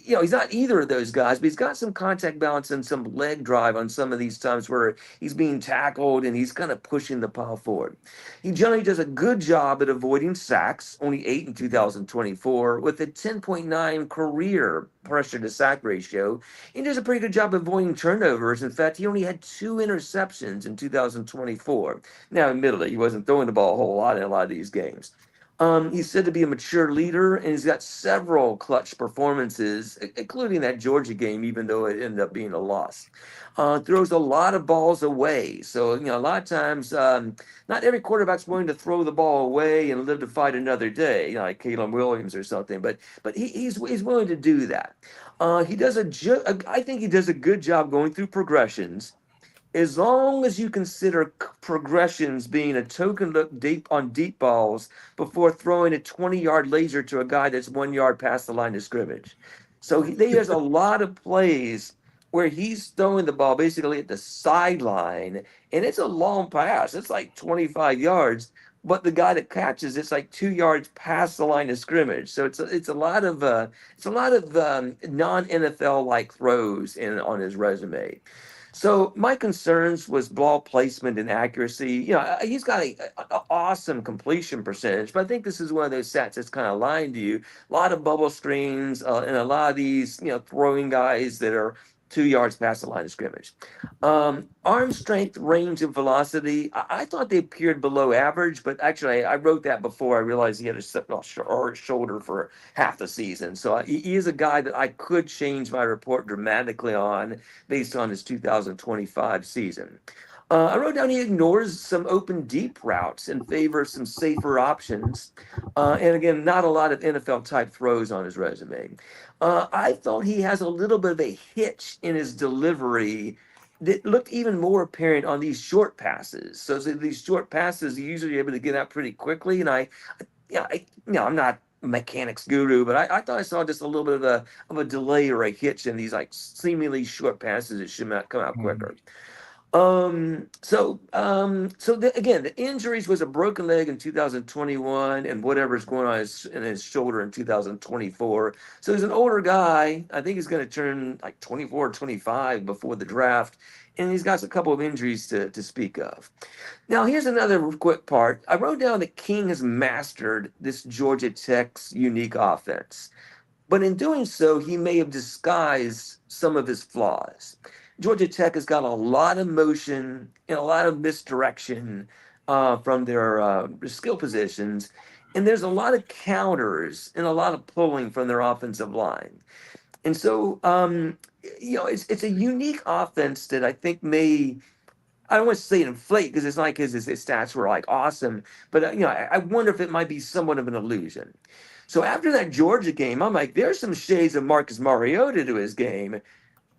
he's not either of those guys, but he's got some contact balance and some leg drive on some of these times where he's being tackled and he's kind of pushing the pile forward. He generally does a good job at avoiding sacks, only 8 in 2024, with a 10.9 career pressure to sack ratio. He does a pretty good job avoiding turnovers. In fact, he only had 2 interceptions in 2024. Now, admittedly, he wasn't throwing the ball a whole lot in a lot of these games. He's said to be a mature leader, and he's got several clutch performances, including that Georgia game, even though it ended up being a loss. Throws a lot of balls away. So, a lot of times, not every quarterback's willing to throw the ball away and live to fight another day, like Caleb Williams or something. But he's willing to do that. I think he does a good job going through progressions. As long as you consider progressions being a token look deep on deep balls before throwing a 20-yard laser to a guy that's 1 yard past the line of scrimmage. So there's a lot of plays where he's throwing the ball basically at the sideline, and it's a long pass. It's like 25 yards, but the guy that catches it's like 2 yards past the line of scrimmage. So it's a lot of non-NFL like throws on his resume. So my concerns was ball placement and accuracy. He's got an awesome completion percentage, but I think this is one of those stats that's kind of lying to you. A lot of bubble screens and a lot of these, throwing guys that are 2 yards past the line of scrimmage. Arm strength, range, and velocity. I thought they appeared below average, but actually I wrote that before I realized he had a shoulder for half the season. So he is a guy that I could change my report dramatically on based on his 2025 season. I wrote down he ignores some open deep routes in favor of some safer options. And again, not a lot of NFL type throws on his resume. I thought he has a little bit of a hitch in his delivery that looked even more apparent on these short passes. So these short passes, he's usually able to get out pretty quickly. And I'm not mechanics guru, but I thought I saw just a little bit of a delay or a hitch in these like seemingly short passes that should come out quicker. Again, the injuries was a broken leg in 2021 and whatever's going on in his shoulder in 2024. So he's an older guy. I think he's going to turn like 24 or 25 before the draft. And he's got a couple of injuries to speak of. Now, here's another quick part. I wrote down that King has mastered this Georgia Tech's unique offense. But in doing so, he may have disguised some of his flaws. Georgia Tech has got a lot of motion and a lot of misdirection from their skill positions. And there's a lot of counters and a lot of pulling from their offensive line. And so, it's a unique offense that I think I don't want to say inflate because it's not like his stats were like awesome, but I wonder if it might be somewhat of an illusion. So after that Georgia game, I'm like, there's some shades of Marcus Mariota to his game.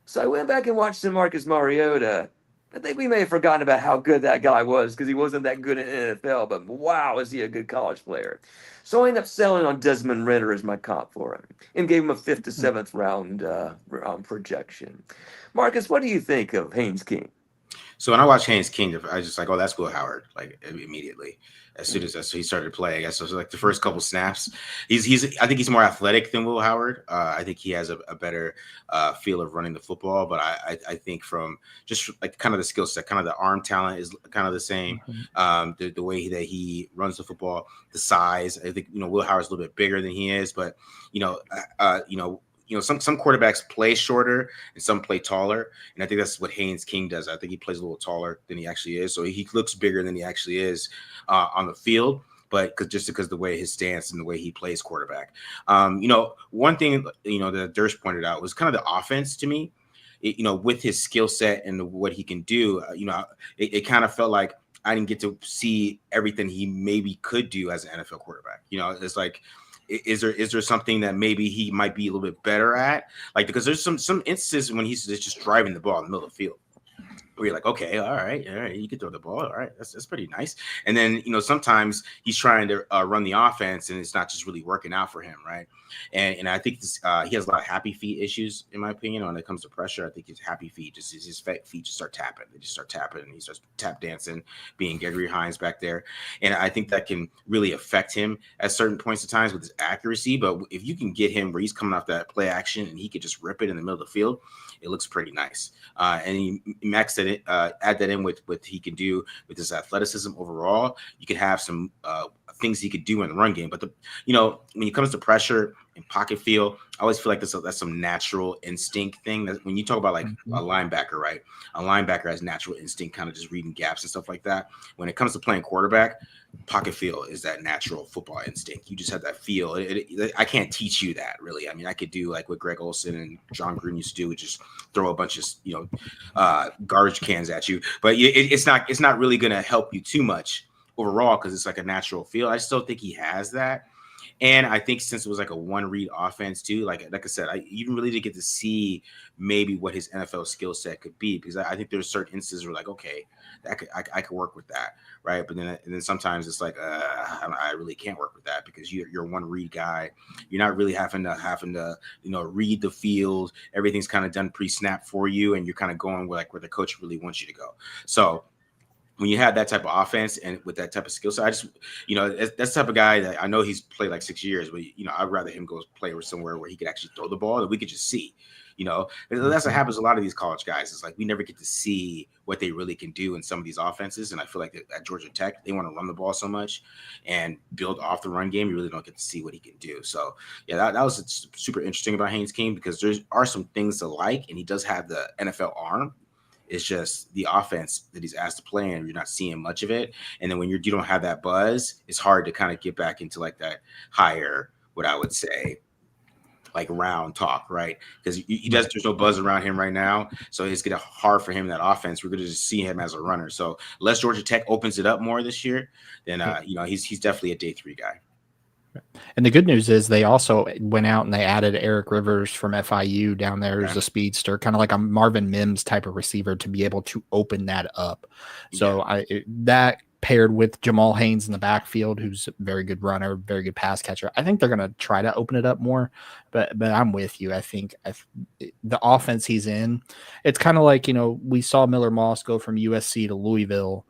So I went back and watched some Marcus Mariota. I think we may have forgotten about how good that guy was because he wasn't that good in NFL, but wow, is he a good college player. So I ended up selling on Desmond Ridder as my comp for him and gave him a 5th to 7th round projection. Marcus, what do you think of Haynes King? So when I watched Haynes King, I was just like, oh, that's Will Howard, like immediately. As soon as he started playing, I guess it was like the first couple snaps. I think he's more athletic than Will Howard. I think he has a better feel of running the football. But I think from just like kind of the skill set, kind of the arm talent is kind of the same. The way that he runs the football, the size. I think Will Howard's a little bit bigger than he is, but some quarterbacks play shorter and some play taller. And I think that's what Haynes King does. I think he plays a little taller than he actually is. So he looks bigger than he actually is on the field, but because the way his stance and the way he plays quarterback. One thing, that Durst pointed out was kind of the offense to me, with his skill set and what he can do, it kind of felt like I didn't get to see everything he maybe could do as an NFL quarterback. It's like, is there something that maybe he might be a little bit better at? Like, because there's some instances when he's just driving the ball in the middle of the field where you're like, okay, all right, you can throw the ball. All right, that's pretty nice. And then, sometimes he's trying to run the offense and it's not just really working out for him, right? And I think he has a lot of happy feet issues, in my opinion, when it comes to pressure. I think his happy feet, his feet just start tapping. They just start tapping and he starts tap dancing, being Gregory Hines back there. And I think that can really affect him at certain points of times with his accuracy. But if you can get him where he's coming off that play action and he could just rip it in the middle of the field, it looks pretty nice. And he maxed it, add that in with what he can do with his athleticism overall. You could have some things he could do in the run game. But when it comes to pressure and pocket feel, I always feel like that's some natural instinct thing. That when you talk about like a linebacker, right? A linebacker has natural instinct, kind of just reading gaps and stuff like that. When it comes to playing quarterback, pocket feel is that natural football instinct. You just have that feel. I can't teach you that, really. I mean, I could do like what Greg Olsen and John Gruden used to do, just throw a bunch of garbage cans at you. But it's not really going to help you too much overall because it's like a natural feel. I still think he has that. And I think since it was like a one-read offense too, like I said, I even really didn't get to see maybe what his NFL skill set could be, because I think there's certain instances where like, okay, I could work with that, right? But then sometimes it's like I really can't work with that because you're a one-read guy. You're not really having to read the field. Everything's kind of done pre-snap for you, and you're kind of going where the coach really wants you to go. So when you have that type of offense and with that type of skill set, I just, that's the type of guy that I know he's played like 6 years, but, I'd rather him go play with somewhere where he could actually throw the ball that we could just see, that's what happens to a lot of these college guys. It's like, we never get to see what they really can do in some of these offenses. And I feel like at Georgia Tech, they want to run the ball so much and build off the run game. You really don't get to see what he can do. So yeah, that was super interesting about Haynes King, because there are some things to like, and he does have the NFL arm. It's just the offense that he's asked to play in, you're not seeing much of it. And then when you don't have that buzz, it's hard to kind of get back into like that higher, what I would say, like round talk, right? Because there's no buzz around him right now. So it's going to be hard for him in that offense. We're going to just see him as a runner. So unless Georgia Tech opens it up more this year, then, he's definitely a day 3 guy. And the good news is they also went out and they added Eric Rivers from FIU down there as a speedster, kind of like a Marvin Mims type of receiver, to be able to open that up. So that paired with Jamal Haynes in the backfield, who's a very good runner, very good pass catcher. I think they're going to try to open it up more, but I'm with you. I think the offense he's in, it's kind of like, we saw Miller Moss go from USC to Louisville.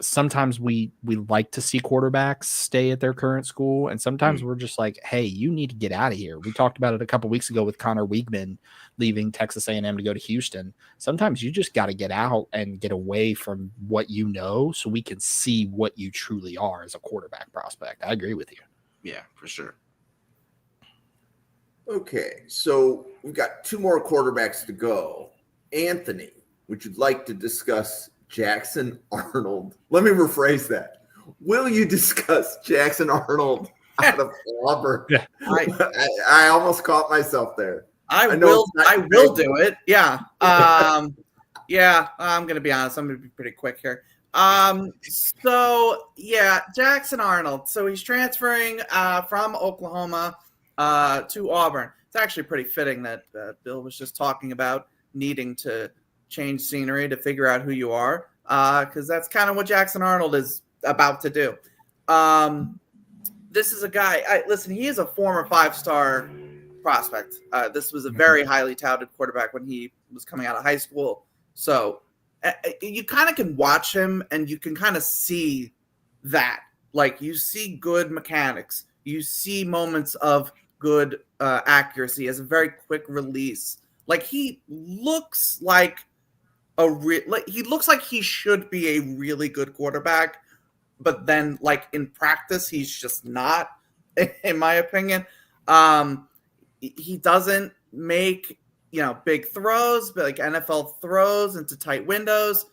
Sometimes we like to see quarterbacks stay at their current school, and sometimes we're just like, hey, you need to get out of here. We talked about it a couple weeks ago with Connor Weigman leaving Texas A&M to go to Houston. Sometimes you just got to get out and get away from what you know so we can see what you truly are as a quarterback prospect. I agree with you. Yeah, for sure. Okay, so we've got 2 more quarterbacks to go. Anthony, would you like to discuss Jackson Arnold? Let me rephrase that. Will you discuss Jackson Arnold out of Auburn? Yeah. I almost caught myself there. I will do it. Yeah. Yeah, I'm going to be honest. I'm going to be pretty quick here. So, yeah, Jackson Arnold. So he's transferring from Oklahoma to Auburn. It's actually pretty fitting that Bill was just talking about needing to change scenery to figure out who you are, because that's kind of what Jackson Arnold is about to do. This is a guy, listen, he is a former 5-star prospect. This was a very highly touted quarterback when he was coming out of high school. So you kind of can watch him and you can kind of see that. Like, you see good mechanics. You see moments of good accuracy as a very quick release. Like, he looks like he looks like he should be a really good quarterback, but then, like, in practice, he's just not, in my opinion. He doesn't make, big throws, but like NFL throws into tight windows.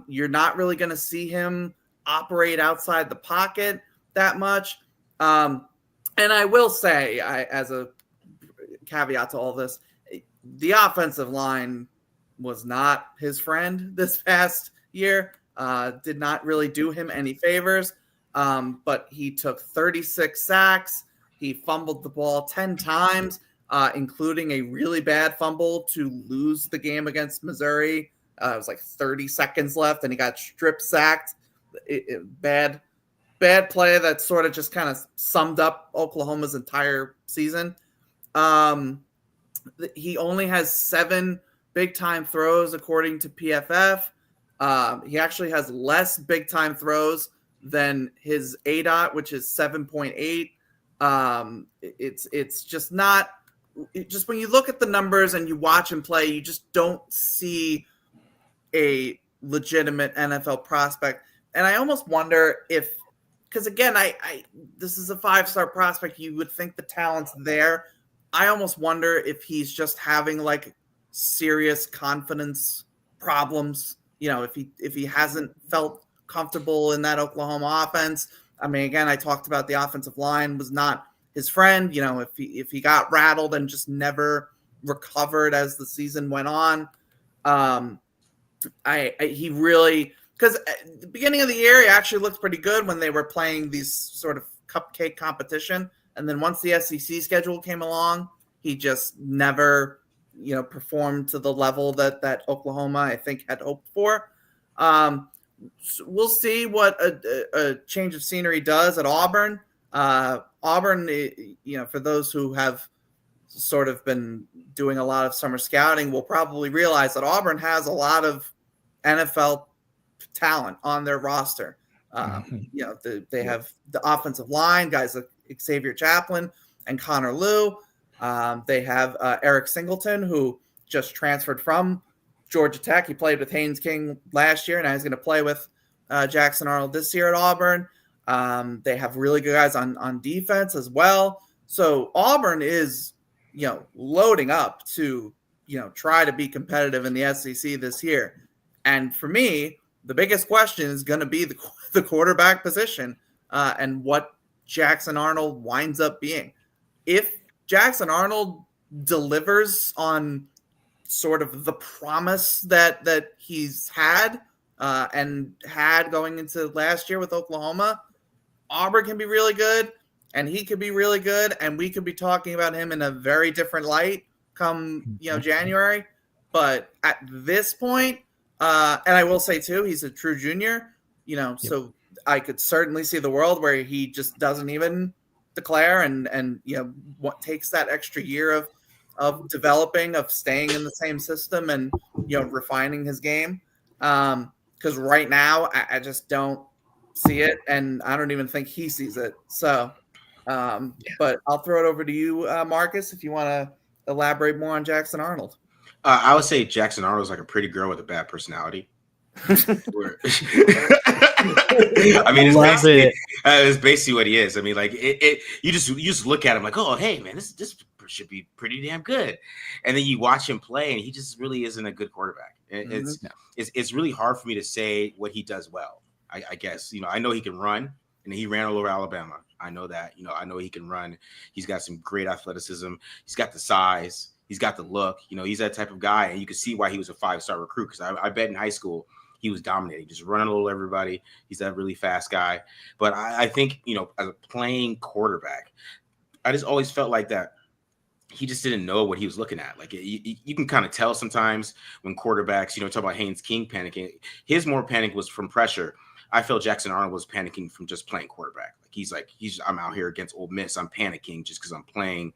You're not really going to see him operate outside the pocket that much. And I will say, as a caveat to all this, the offensive line was not his friend this past year. Did not really do him any favors. But he took 36 sacks. He fumbled the ball 10 times, including a really bad fumble to lose the game against Missouri. It was like 30 seconds left, and he got strip sacked. Bad play that sort of just kind of summed up Oklahoma's entire season. He only has 7 big-time throws, according to PFF. He actually has less big-time throws than his ADOT, which is 7.8. It's just not – just when you look at the numbers and you watch him play, you just don't see a legitimate NFL prospect. And I almost wonder if – because, again, this is a 5-star prospect. You would think the talent's there. I almost wonder if he's just having, like, serious confidence problems, if he hasn't felt comfortable in that Oklahoma offense. I mean, again, I talked about the offensive line was not his friend. If he got rattled and just never recovered as the season went on. He really, because at the beginning of the year, he actually looked pretty good when they were playing these sort of cupcake competition. And then once the SEC schedule came along, he just never performed to the level that Oklahoma, I think, had hoped for. So we'll see what a change of scenery does at Auburn. Auburn, for those who have sort of been doing a lot of summer scouting, will probably realize that Auburn has a lot of NFL talent on their roster. They have the offensive line, guys like Xavier Chaplin and Connor Lew. They have Eric Singleton, who just transferred from Georgia Tech. He played with Haynes King last year, and now he's going to play with Jackson Arnold this year at Auburn. They have really good guys on defense as well. So Auburn is, loading up to, try to be competitive in the SEC this year. And for me, the biggest question is going to be the quarterback position and what Jackson Arnold winds up being. If Jackson Arnold delivers on sort of the promise that he's had and had going into last year with Oklahoma, Auburn can be really good, and he could be really good, and we could be talking about him in a very different light come January. But at this point, and I will say too, he's a true junior. So I could certainly see the world where he just doesn't even declare and what takes that extra year of developing, of staying in the same system and refining his game. Because right now I just don't see it, and I don't even think he sees it. So, but I'll throw it over to you, Marcus, if you want to elaborate more on Jackson Arnold. I would say Jackson Arnold is like a pretty girl with a bad personality. I mean, it's basically what he is. I mean, like you just look at him like, oh, hey, man, this should be pretty damn good, and then you watch him play, and he just really isn't a good quarterback. It's really hard for me to say what he does well. I guess I know he can run, and he ran all over Alabama. I know that. I know he can run. He's got some great athleticism. He's got the size. He's got the look. He's that type of guy, and you can see why he was a 5-star recruit. Because I bet in high school he was dominating, just running all over everybody. He's that really fast guy. But I think as a playing quarterback, I just always felt like that he just didn't know what he was looking at. Like you can kind of tell sometimes when quarterbacks, talk about Haynes King panicking. His more panic was from pressure. I felt Jackson Arnold was panicking from just playing quarterback. Like I'm out here against Ole Miss. I'm panicking just because I'm playing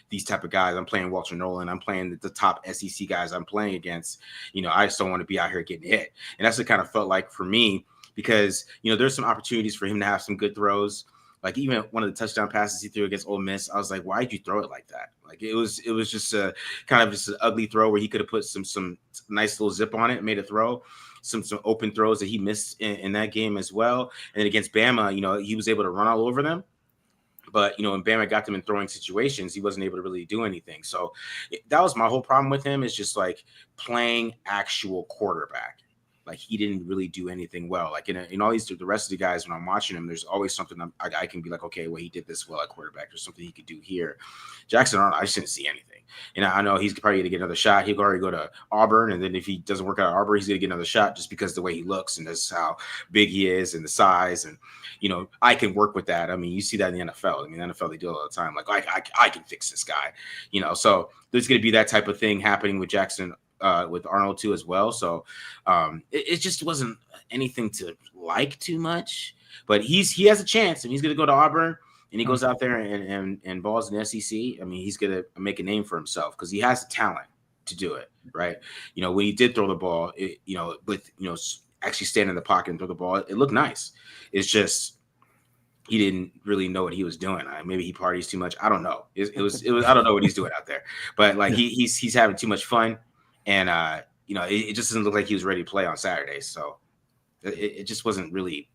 these type of guys. I'm playing Walter Nolan. I'm playing the top SEC guys I'm playing against. I just don't want to be out here getting hit. And that's what it kind of felt like for me because, there's some opportunities for him to have some good throws. Like even one of the touchdown passes he threw against Ole Miss, I was like, why did you throw it like that? Like it was just a kind of just an ugly throw where he could have put some nice little zip on it and made a throw. Some open throws that he missed in that game as well. And then against Bama, he was able to run all over them. But, when Bama got them in throwing situations, he wasn't able to really do anything. So that was my whole problem with him is just like playing actual quarterback. Like he didn't really do anything well. Like in all the rest of the guys, when I'm watching him, there's always something I can be like, okay, well, he did this well at quarterback. There's something he could do here. Jackson Arnold, I just didn't see anything. And I know he's probably going to get another shot. He'll already go to Auburn. And then if he doesn't work out at Auburn, he's going to get another shot just because of the way he looks and that's how big he is and the size. And, I can work with that. I mean, you see that in the NFL. I mean, the NFL, they do it all the time. Like, I can fix this guy, So there's going to be that type of thing happening with Jackson with Arnold too as well. So it just wasn't anything to like too much, but he has a chance and he's going to go to Auburn and he goes out there and balls in the SEC. I mean, he's going to make a name for himself because he has the talent to do it. Right. When he did throw the ball, actually stand in the pocket and throw the ball, it looked nice. It's just, he didn't really know what he was doing. Maybe he parties too much. I don't know. It was, I don't know what he's doing out there, but like he's having too much fun. And, it just doesn't look like he was ready to play on Saturday. So it just wasn't really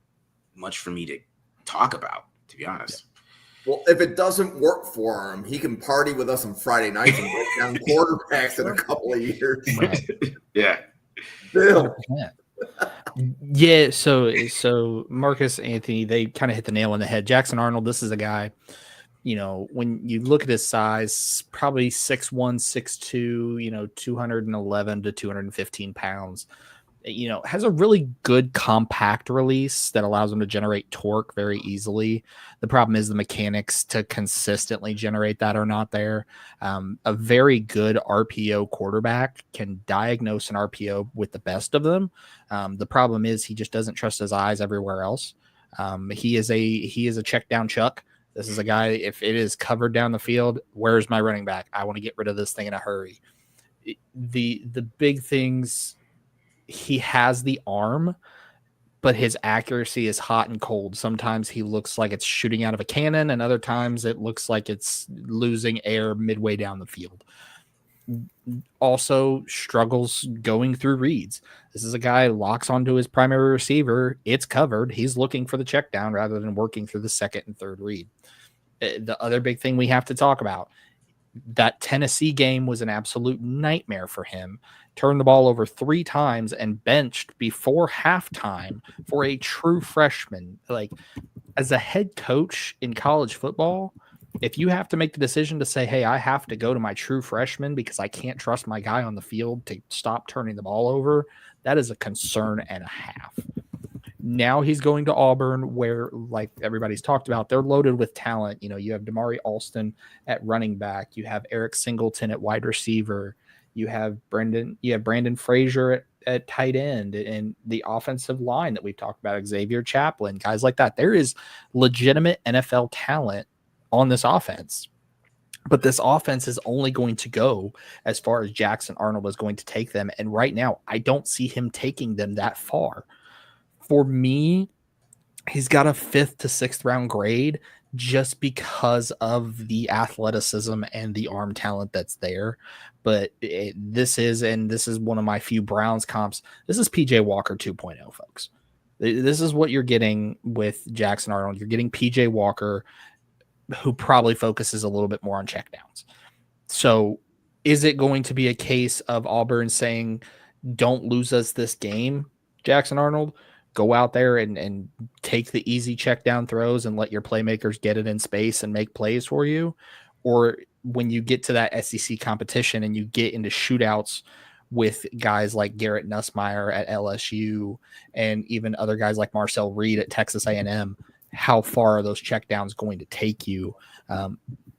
much for me to talk about, to be honest. Well, if it doesn't work for him, he can party with us on Friday nights and break down quarterbacks in a couple of years. Yeah. Bill. Yeah. So Marcus, Anthony, they kind of hit the nail on the head. Jackson Arnold, this is a guy, when you look at his size, probably 6'1", 6'2", 211 to 215 pounds, has a really good compact release that allows him to generate torque very easily. The problem is the mechanics to consistently generate that are not there. A very good RPO quarterback can diagnose an RPO with the best of them. The problem is he just doesn't trust his eyes everywhere else. He is a check down Chuck. This is a guy, if it is covered down the field, where's my running back? I want to get rid of this thing in a hurry. The big things, he has the arm, but his accuracy is hot and cold. Sometimes he looks like it's shooting out of a cannon, and other times it looks like it's losing air midway down the field. Also struggles going through reads. This is a guy locks onto his primary receiver. It's covered. He's looking for the check down rather than working through the second and third read. The other big thing we have to talk about, that Tennessee game was an absolute nightmare for him. Turned the ball over 3 times and benched before halftime for a true freshman. Like, as a head coach in college football, if you have to make the decision to say, hey, I have to go to my true freshman because I can't trust my guy on the field to stop turning the ball over, that is a concern and a half. Now he's going to Auburn where, like everybody's talked about, they're loaded with talent. You have Damari Alston at running back. You have Eric Singleton at wide receiver. You have Brandon Frazier at tight end, and the offensive line that we've talked about, Xavier Chaplin, guys like that. There is legitimate NFL talent on this offense. But this offense is only going to go as far as Jackson Arnold is going to take them. And right now, I don't see him taking them that far. For me, he's got a 5th to 6th round grade just because of the athleticism and the arm talent that's there. But this is one of my few Browns comps. This is PJ Walker 2.0, folks. This is what you're getting with Jackson Arnold. You're getting PJ Walker, who probably focuses a little bit more on checkdowns. So is it going to be a case of Auburn saying, don't lose us this game, Jackson Arnold? Go out there and take the easy check down throws and let your playmakers get it in space and make plays for you? Or when you get to that SEC competition and you get into shootouts with guys like Garrett Nussmeier at LSU and even other guys like Marcel Reed at Texas A&M, how far are those checkdowns going to take you?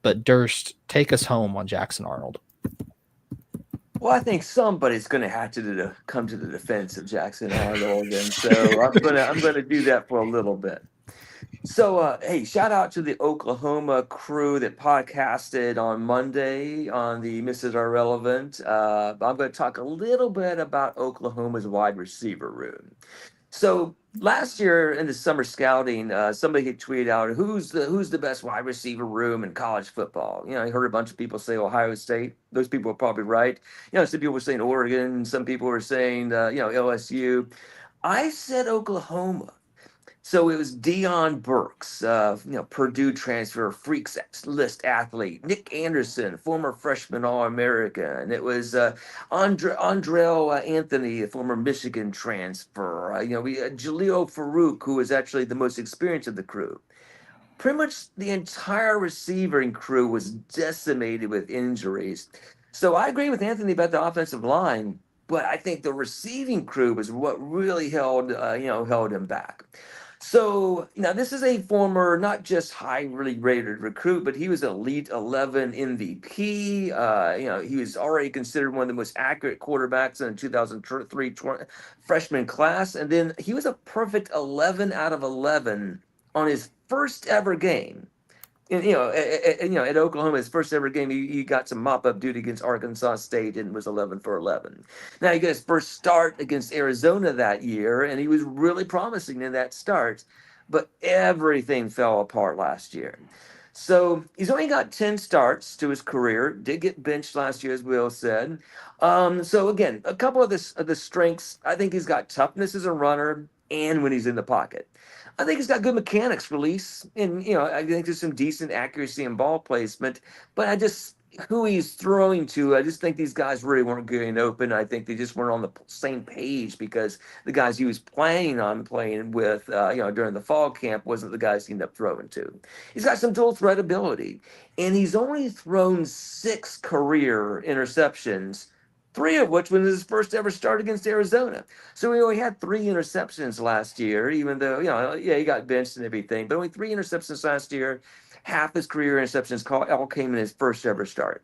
But Durst, take us home on Jackson Arnold. Well, I think somebody's going to have to come to the defense of Jackson Arnold, and so I'm gonna do that for a little bit. So, hey, shout out to the Oklahoma crew that podcasted on Monday on the Mrs. Irrelevant. I'm going to talk a little bit about Oklahoma's wide receiver room. So last year in the summer scouting, somebody had tweeted out, who's the best wide receiver room in college football? You know, I heard a bunch of people say Ohio State. Those people are probably right. You know, some people were saying Oregon. Some people were saying, LSU. I said Oklahoma. So it was Deion Burks, Purdue transfer, freaks list athlete. Nick Anderson, former freshman All-American. It was Andrell Anthony, a former Michigan transfer. We had Jaleel Farouk, who was actually the most experienced of the crew. Pretty much the entire receiving crew was decimated with injuries. So I agree with Anthony about the offensive line, but I think the receiving crew was what really held him back. So now this is a former, not just highly rated recruit, but he was Elite 11 MVP. He was already considered one of the most accurate quarterbacks in the 2003 freshman class. And then he was a perfect 11 out of 11 on his first ever game. And, at Oklahoma, his first ever game, he got some mop-up duty against Arkansas State and was 11 for 11. Now, he got his first start against Arizona that year, and he was really promising in that start, but everything fell apart last year. So he's only got 10 starts to his career, did get benched last year, as Will said. So, again, a couple of the strengths, I think he's got toughness as a runner and when he's in the pocket. I think he's got good mechanics release, and I think there's some decent accuracy and ball placement. But who he's throwing to, I just think these guys really weren't getting open. I think they just weren't on the same page because the guys he was planning on playing with, during the fall camp wasn't the guys he ended up throwing to. He's got some dual threat ability, and he's only thrown 6 career interceptions, 3 of which was his first ever start against Arizona. So he only had 3 interceptions last year, even though, he got benched and everything, but only 3 interceptions last year. Half his career interceptions all came in his first ever start.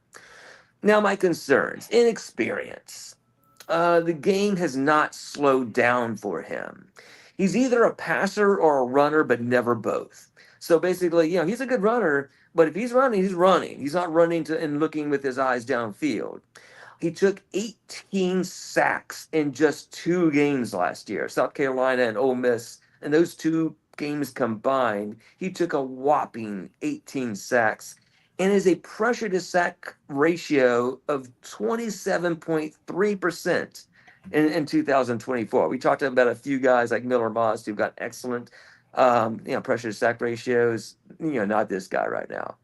Now, my concerns: inexperience. The game has not slowed down for him. He's either a passer or a runner, but never both. So basically, he's a good runner, but if he's running, he's running. He's not running and looking with his eyes downfield. He took 18 sacks in just 2 games last year, South Carolina and Ole Miss. And those 2 games combined, he took a whopping 18 sacks and is a pressure to sack ratio of 27.3% in 2024. We talked about a few guys like Miller Moss who've got excellent pressure to sack ratios. Not this guy right now.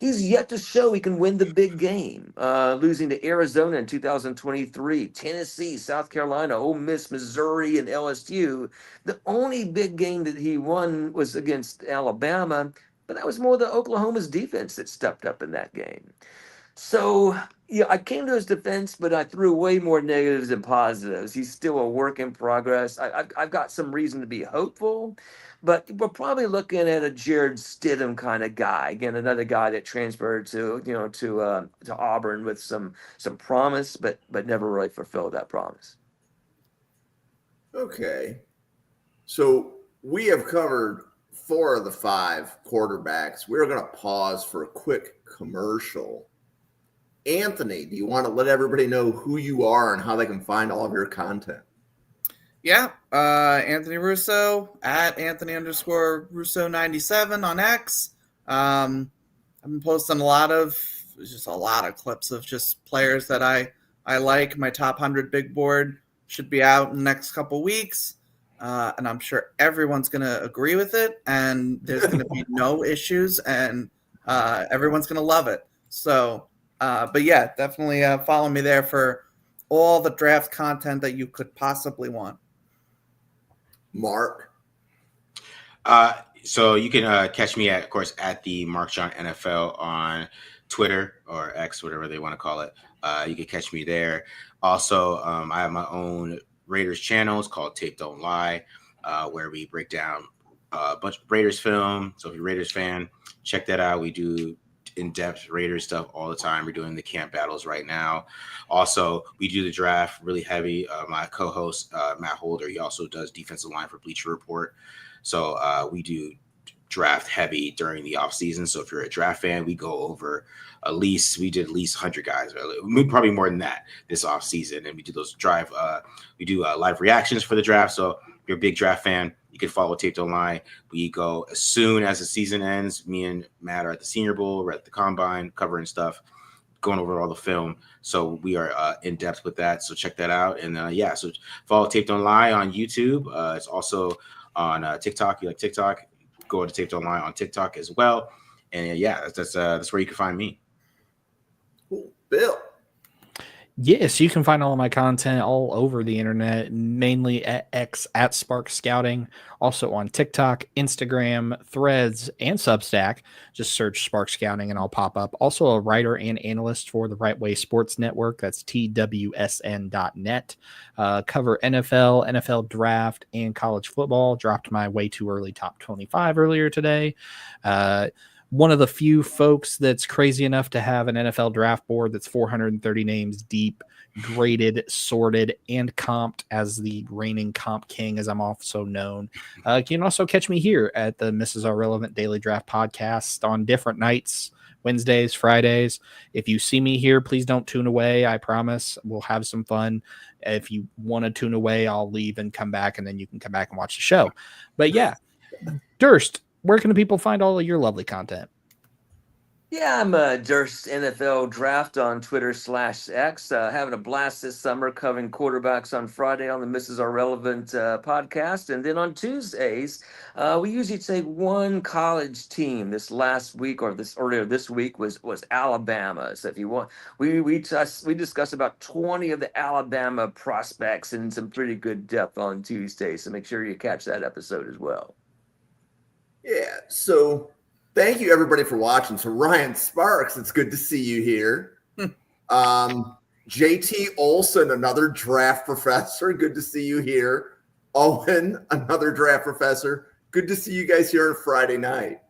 He's yet to show he can win the big game, losing to Arizona in 2023, Tennessee, South Carolina, Ole Miss, Missouri, and LSU. The only big game that he won was against Alabama, but that was more the Oklahoma's defense that stepped up in that game. So, I came to his defense, but I threw way more negatives than positives. He's still a work in progress. I've got some reason to be hopeful, but we're probably looking at a Jared Stidham kind of guy. Again, another guy that transferred to Auburn with some promise, but never really fulfilled that promise. Okay. So we have covered 4 of the 5 quarterbacks. We're going to pause for a quick commercial. Anthony, do you want to let everybody know who you are and how they can find all of your content? Yeah, Anthony Russo at Anthony_Russo97 on X. I've been posting a lot of clips of just players that I like. My top 100 big board should be out in the next couple weeks, and I'm sure everyone's going to agree with it, and there's going to be no issues, and everyone's going to love it. So, but yeah, definitely follow me there for all the draft content that you could possibly want. Mark? So you can catch me at the Mark John NFL on Twitter or X, whatever they want to call it. You can catch me there. Also, I have my own Raiders channels called Tape Don't Lie, where we break down a bunch of Raiders film. So if you're a Raiders fan, check that out. We do in-depth Raiders stuff all the time. We're doing the camp battles right now. Also, we do the draft really heavy. My co-host, Matt Holder, he also does defensive line for Bleacher Report. So we do draft heavy during the off season. So if you're a draft fan, we go over we did at least 100 guys, probably more than that this off season. And we do those live reactions for the draft. So if you're a big draft fan, you can follow Tape Don't Lie. We go as soon as the season ends. Me and Matt are at the Senior Bowl. We're at the Combine covering stuff, going over all the film. So we are in depth with that. So check that out. And so follow Tape Don't Lie on YouTube. It's also on TikTok. You like TikTok? Go to Tape Don't Lie on TikTok as well. And that's where you can find me. Cool. Bill? Yes, you can find all of my content all over the internet, mainly at X at Spark Scouting, also on TikTok, Instagram, Threads, and Substack. Just search Spark Scouting and I'll pop up. Also a writer and analyst for the Right Way Sports Network. That's TWSN.net. Cover NFL draft, and college football. Dropped my way too early top 25 earlier today. One of the few folks that's crazy enough to have an NFL draft board that's 430 names deep, graded, sorted, and comped as the reigning comp king, as I'm also known. You can also catch me here at the Mrs. Irrelevant Daily Draft Podcast on different nights, Wednesdays, Fridays. If you see me here, please don't tune away. I promise we'll have some fun. If you want to tune away, I'll leave and come back, and then you can come back and watch the show. But yeah, Durst, where can the people find all of your lovely content? Yeah, I'm Durst NFL Draft on Twitter/X. Having a blast this summer covering quarterbacks on Friday on the Mrs. Irrelevant podcast. And then on Tuesdays, we usually take one college team. This last week or earlier this week was Alabama. So if you want, we discuss about 20 of the Alabama prospects in some pretty good depth on Tuesday. So make sure you catch that episode as well. Yeah, so thank you everybody for watching. So Ryan Sparks, it's good to see you here. JT Olson, another draft professor, good to see you here. Owen, another draft professor, good to see you guys here on Friday night.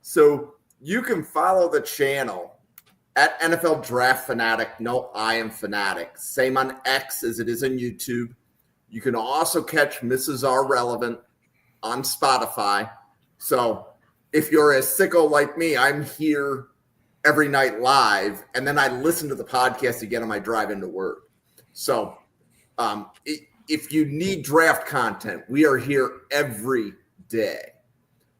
So you can follow the channel at NFL Draft Fanatic. No, I am Fanatic. Same on X as it is on YouTube. You can also catch Mrs. Irrelevant on Spotify. So if you're a sicko like me, I'm here every night live, and then I listen to the podcast again on my drive into work. So if you need draft content, we are here every day.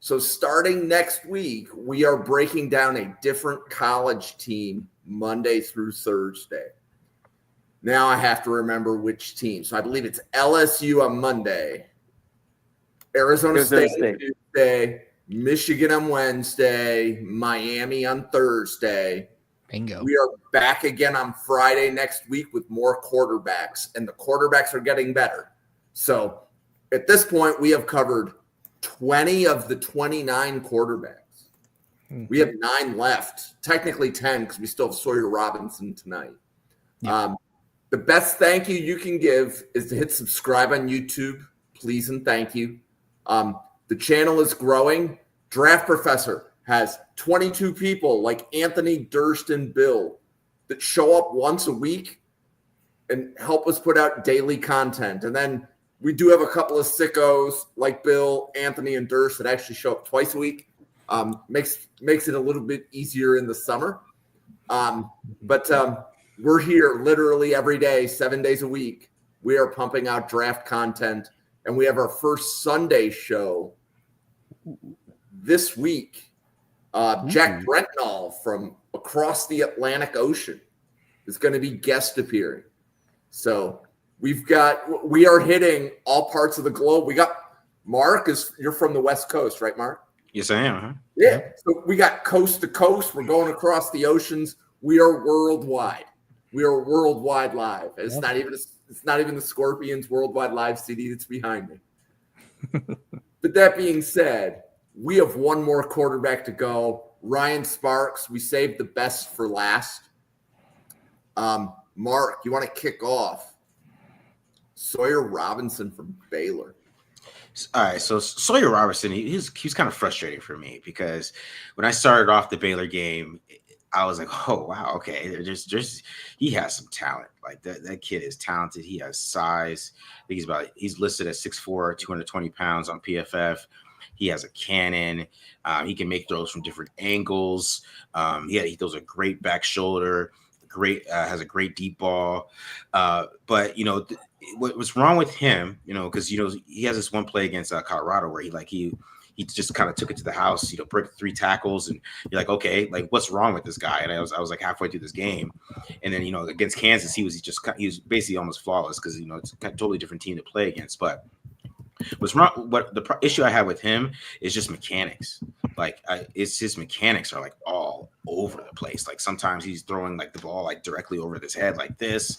So starting next week, we are breaking down a different college team Monday through Thursday. Now I have to remember which team. So I believe it's LSU on Monday, Arizona State on Tuesday, Michigan on Wednesday, Miami on Thursday. Bingo. We are back again on Friday next week with more quarterbacks, and the quarterbacks are getting better. So at this point, we have covered 20 of the 29 quarterbacks. We have 9 left, technically 10 because we still have Sawyer Robertson tonight. Yeah. The best thank you can give is to hit subscribe on YouTube, please and thank you. The channel is growing. Draft Professor has 22 people like Anthony, Durst, and Bill that show up once a week and help us put out daily content. And then we do have a couple of sickos like Bill, Anthony, and Durst that actually show up twice a week. Makes it a little bit easier in the summer. But we're here literally every day, 7 days a week. We are pumping out draft content, and we have our first Sunday show this week. Jack Brentnall from across the Atlantic Ocean is going to be guest appearing. So we are hitting all parts of the globe. We got Mark, you're from the West Coast, right, Mark? Yes, I am. Huh? Yeah. So we got coast to coast. We're going across the oceans. We are worldwide. We are worldwide live. It's not even the Scorpions Worldwide Live CD that's behind me. But that being said, we have one more quarterback to go. Ryan Sparks. We saved the best for last. Mark, you want to kick off? Sawyer Robertson from Baylor. All right, so Sawyer Robertson, he's kind of frustrating for me because when I started off the Baylor game, I was like, oh wow, okay, just he has some talent. Like that kid is talented. He has size. I think he's listed at 6'4", 220 pounds on PFF. He has a cannon. He can make throws from different angles. He throws a great back shoulder. Has a great deep ball. But what's wrong with him? Because he has this one play against Colorado where he just kind of took it to the house. Broke 3 tackles, and you're like, okay, like what's wrong with this guy? And I was like halfway through this game, and then against Kansas he was basically almost flawless because it's a totally different team to play against, but. What's wrong? What the issue I have with him is just mechanics. It's his mechanics are like all over the place. Like sometimes he's throwing like the ball like directly over his head like this.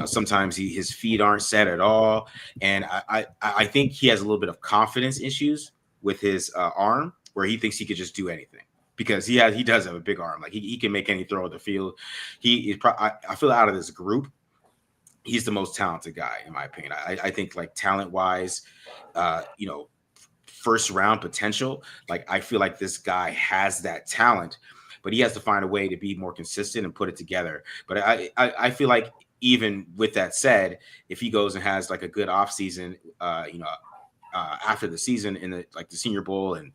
Sometimes his feet aren't set at all. And I think he has a little bit of confidence issues with his arm where he thinks he could just do anything. Because he does have a big arm. Like he can make any throw of the field. I feel out of this group, he's the most talented guy in my opinion. I think like talent wise, first round potential. Like I feel like this guy has that talent, but he has to find a way to be more consistent and put it together. But I feel like even with that said, if he goes and has like a good offseason, after the season in the Senior Bowl and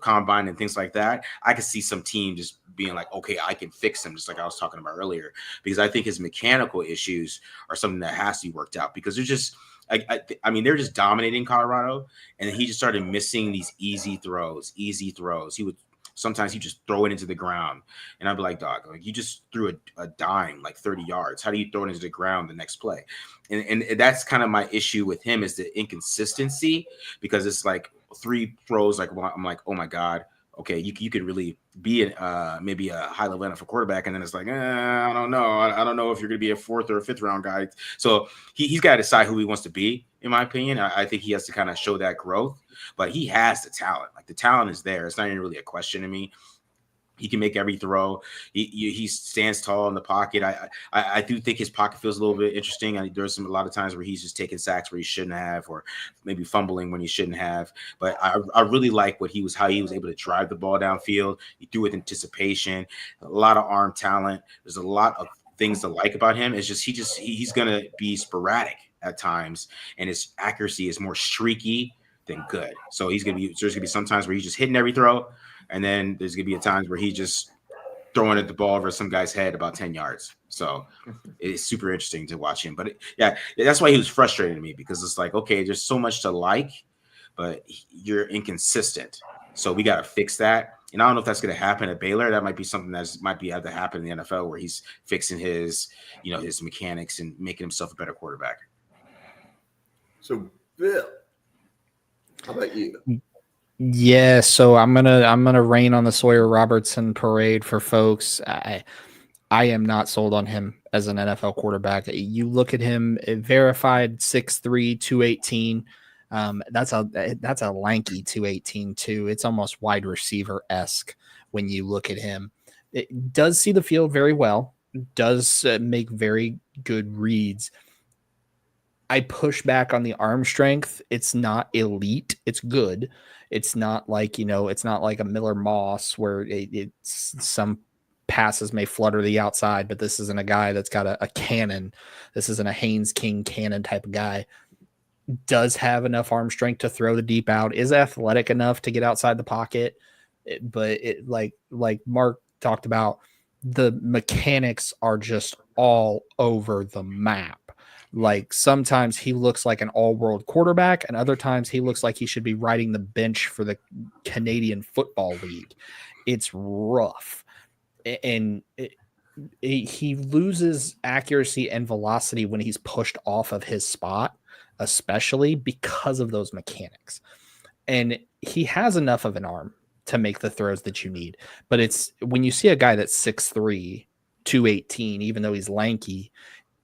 combine and things like that, I could see some team just being like, okay, I can fix him, just like I was talking about earlier, because I think his mechanical issues are something that has to be worked out because they're just they're just dominating Colorado, and then he just started missing these easy throws. Sometimes he just throw it into the ground, and I'd be like, dog, like you just threw a dime like 30 yards. How do you throw it into the ground the next play? And that's kind of my issue with him is the inconsistency, because it's like 3 throws. Like I'm like, oh my God, okay, you could really be maybe a high level NFL quarterback, and then it's like, I don't know. I don't know if you're going to be a 4th or 5th round guy. So he's got to decide who he wants to be, in my opinion. I think he has to kind of show that growth, but he has the talent. Like the talent is there. It's not even really a question to me. He can make every throw. He stands tall in the pocket. I do think his pocket feels a little bit interesting. There's a lot of times where he's just taking sacks where he shouldn't have, or maybe fumbling when he shouldn't have. But I really like how he was able to drive the ball downfield. He threw with anticipation, a lot of arm talent. There's a lot of things to like about him. It's just he's gonna be sporadic at times, and his accuracy is more streaky than good. So there's gonna be some times where he's just hitting every throw. And then there's going to be times where he's just throwing at the ball over some guy's head about 10 yards. So it's super interesting to watch him. But that's why he was frustrating to me, because it's like, okay, there's so much to like, but you're inconsistent. So we got to fix that. And I don't know if that's going to happen at Baylor. That might be something that might have to happen in the NFL, where he's fixing his mechanics and making himself a better quarterback. So, Bill, how about you? Yeah, so I'm gonna rain on the Sawyer Robertson parade for folks. I am not sold on him as an NFL quarterback. You look at him, verified 6'3", 218. That's a lanky 218 too. It's almost wide receiver-esque when you look at him. It does see the field very well. Does make very good reads. I push back on the arm strength. It's not elite. It's good. It's not like, it's not like a Miller Moss where it's some passes may flutter the outside, but this isn't a guy that's got a cannon. This isn't a Haynes King cannon type of guy. Does have enough arm strength to throw the deep out, is athletic enough to get outside the pocket. But like Mark talked about, the mechanics are just all over the map. Like sometimes he looks like an all-world quarterback, and other times he looks like he should be riding the bench for the Canadian Football League. It's rough. And he loses accuracy and velocity when he's pushed off of his spot, especially because of those mechanics. And he has enough of an arm to make the throws that you need. But it's when you see a guy that's 6'3", 218, even though he's lanky,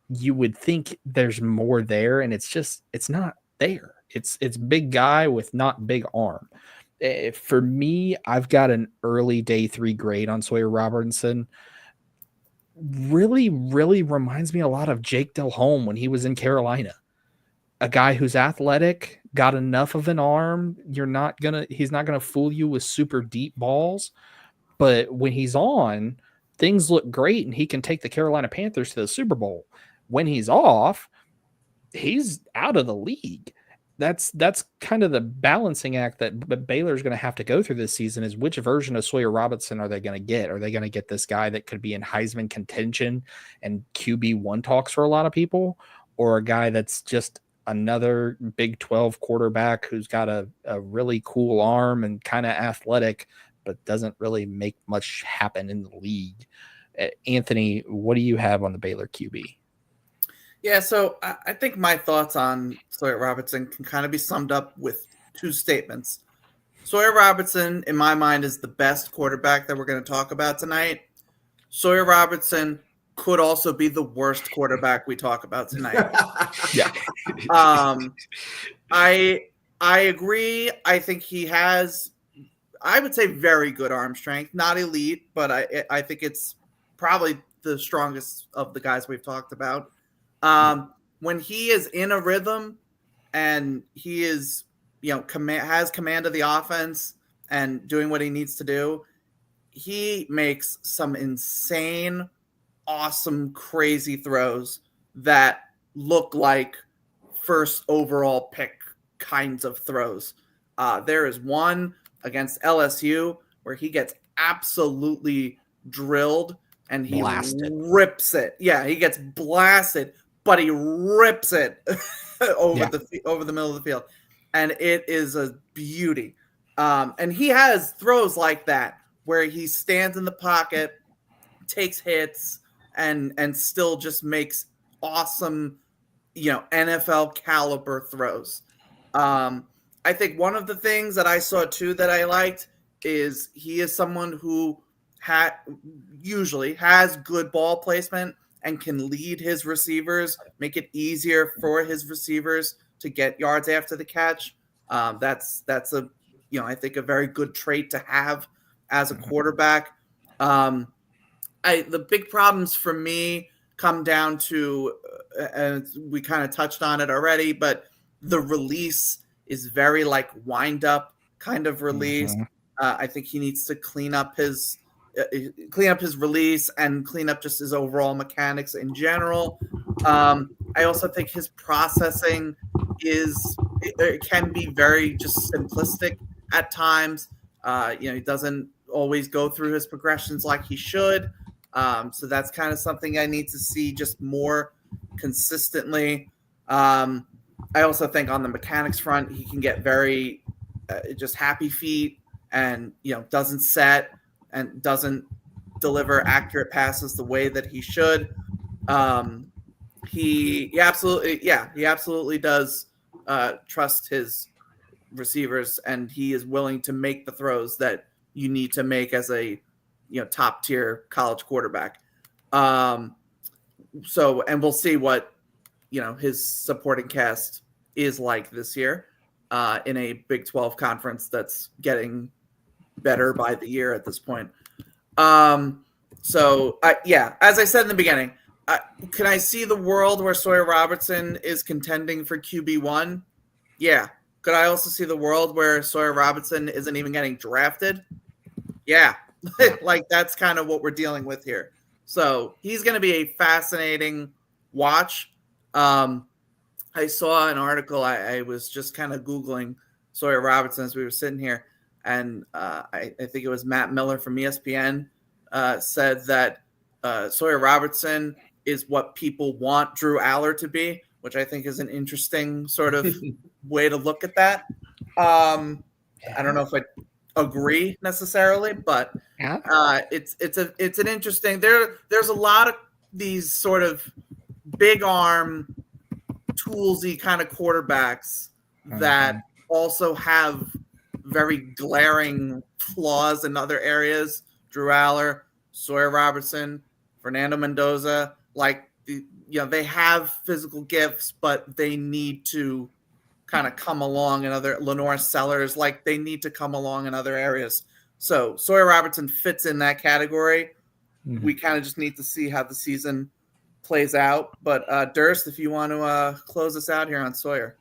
you would think there's more there, and it's not there. It's big guy with not big arm. For me, I've got an early day 3 grade on Sawyer Robertson. Really, really reminds me a lot of Jake Delhomme when he was in Carolina. A guy who's athletic, got enough of an arm. He's not gonna fool you with super deep balls, but when he's on, things look great, and he can take the Carolina Panthers to the Super Bowl. When he's off, he's out of the league. That's kind of the balancing act that Baylor's going to have to go through this season, is which version of Sawyer Robertson are they going to get? Are they going to get this guy that could be in Heisman contention and QB1 talks for a lot of people, or a guy that's just another Big 12 quarterback who's got a really cool arm and kind of athletic, but doesn't really make much happen in the league? Anthony, what do you have on the Baylor QB? Yeah, so I think my thoughts on Sawyer Robertson can kind of be summed up with 2 statements. Sawyer Robertson, in my mind, is the best quarterback that we're going to talk about tonight. Sawyer Robertson could also be the worst quarterback we talk about tonight. Yeah. I agree. I think he has, I would say, very good arm strength. Not elite, but I think it's probably the strongest of the guys we've talked about. When he is in a rhythm and he is, has command of the offense and doing what he needs to do, he makes some insane, awesome, crazy throws that look like first overall pick kinds of throws. There is one against LSU where he gets absolutely drilled and he rips it. Yeah, he gets blasted, but he rips it over the middle of the field, and it is a beauty. And he has throws like that where he stands in the pocket, takes hits, and still just makes awesome, NFL caliber throws. I think one of the things that I saw too that I liked is he is someone who usually has good ball placement and can lead his receivers, make it easier for his receivers to get yards after the catch. That's a, I think a very good trait to have as a quarterback. The big problems for me come down to, and we kind of touched on it already, but the release is very like wind up kind of release. I think he needs to clean up his release and clean up just his overall mechanics in general. I also think his processing can be very just simplistic at times. He doesn't always go through his progressions like he should. So that's kind of something I need to see just more consistently. I also think on the mechanics front, he can get very just happy feet and, doesn't set and doesn't deliver accurate passes the way that he should. He absolutely does trust his receivers, and he is willing to make the throws that you need to make as a top tier college quarterback. And we'll see what his supporting cast is like this year in a Big 12 conference that's getting better by the year at this point. As I said in the beginning, Can I see the world where Sawyer Robertson is contending for QB1? Yeah. Could I also see the world where Sawyer Robertson isn't even getting drafted? Yeah. Like, that's kind of what we're dealing with here. So he's going to be a fascinating watch. I saw an article. I was just kind of Googling Sawyer Robertson as we were sitting here, and I think it was Matt Miller from ESPN said that Sawyer Robertson is what people want Drew Aller to be, which I think is an interesting sort of way to look at that. I don't know if I agree necessarily, but it's an interesting. There's a lot of these sort of big arm, toolsy kind of quarterbacks that also have very glaring flaws in other areas. Drew Aller, Sawyer Robertson, Fernando Mendoza, they have physical gifts, but they need to kind of come along in other. Lenore Sellers, they need to come along in other areas. So Sawyer Robertson fits in that category. Mm-hmm. We kind of just need to see how the season plays out. But Durst, if you want to close us out here on Sawyer.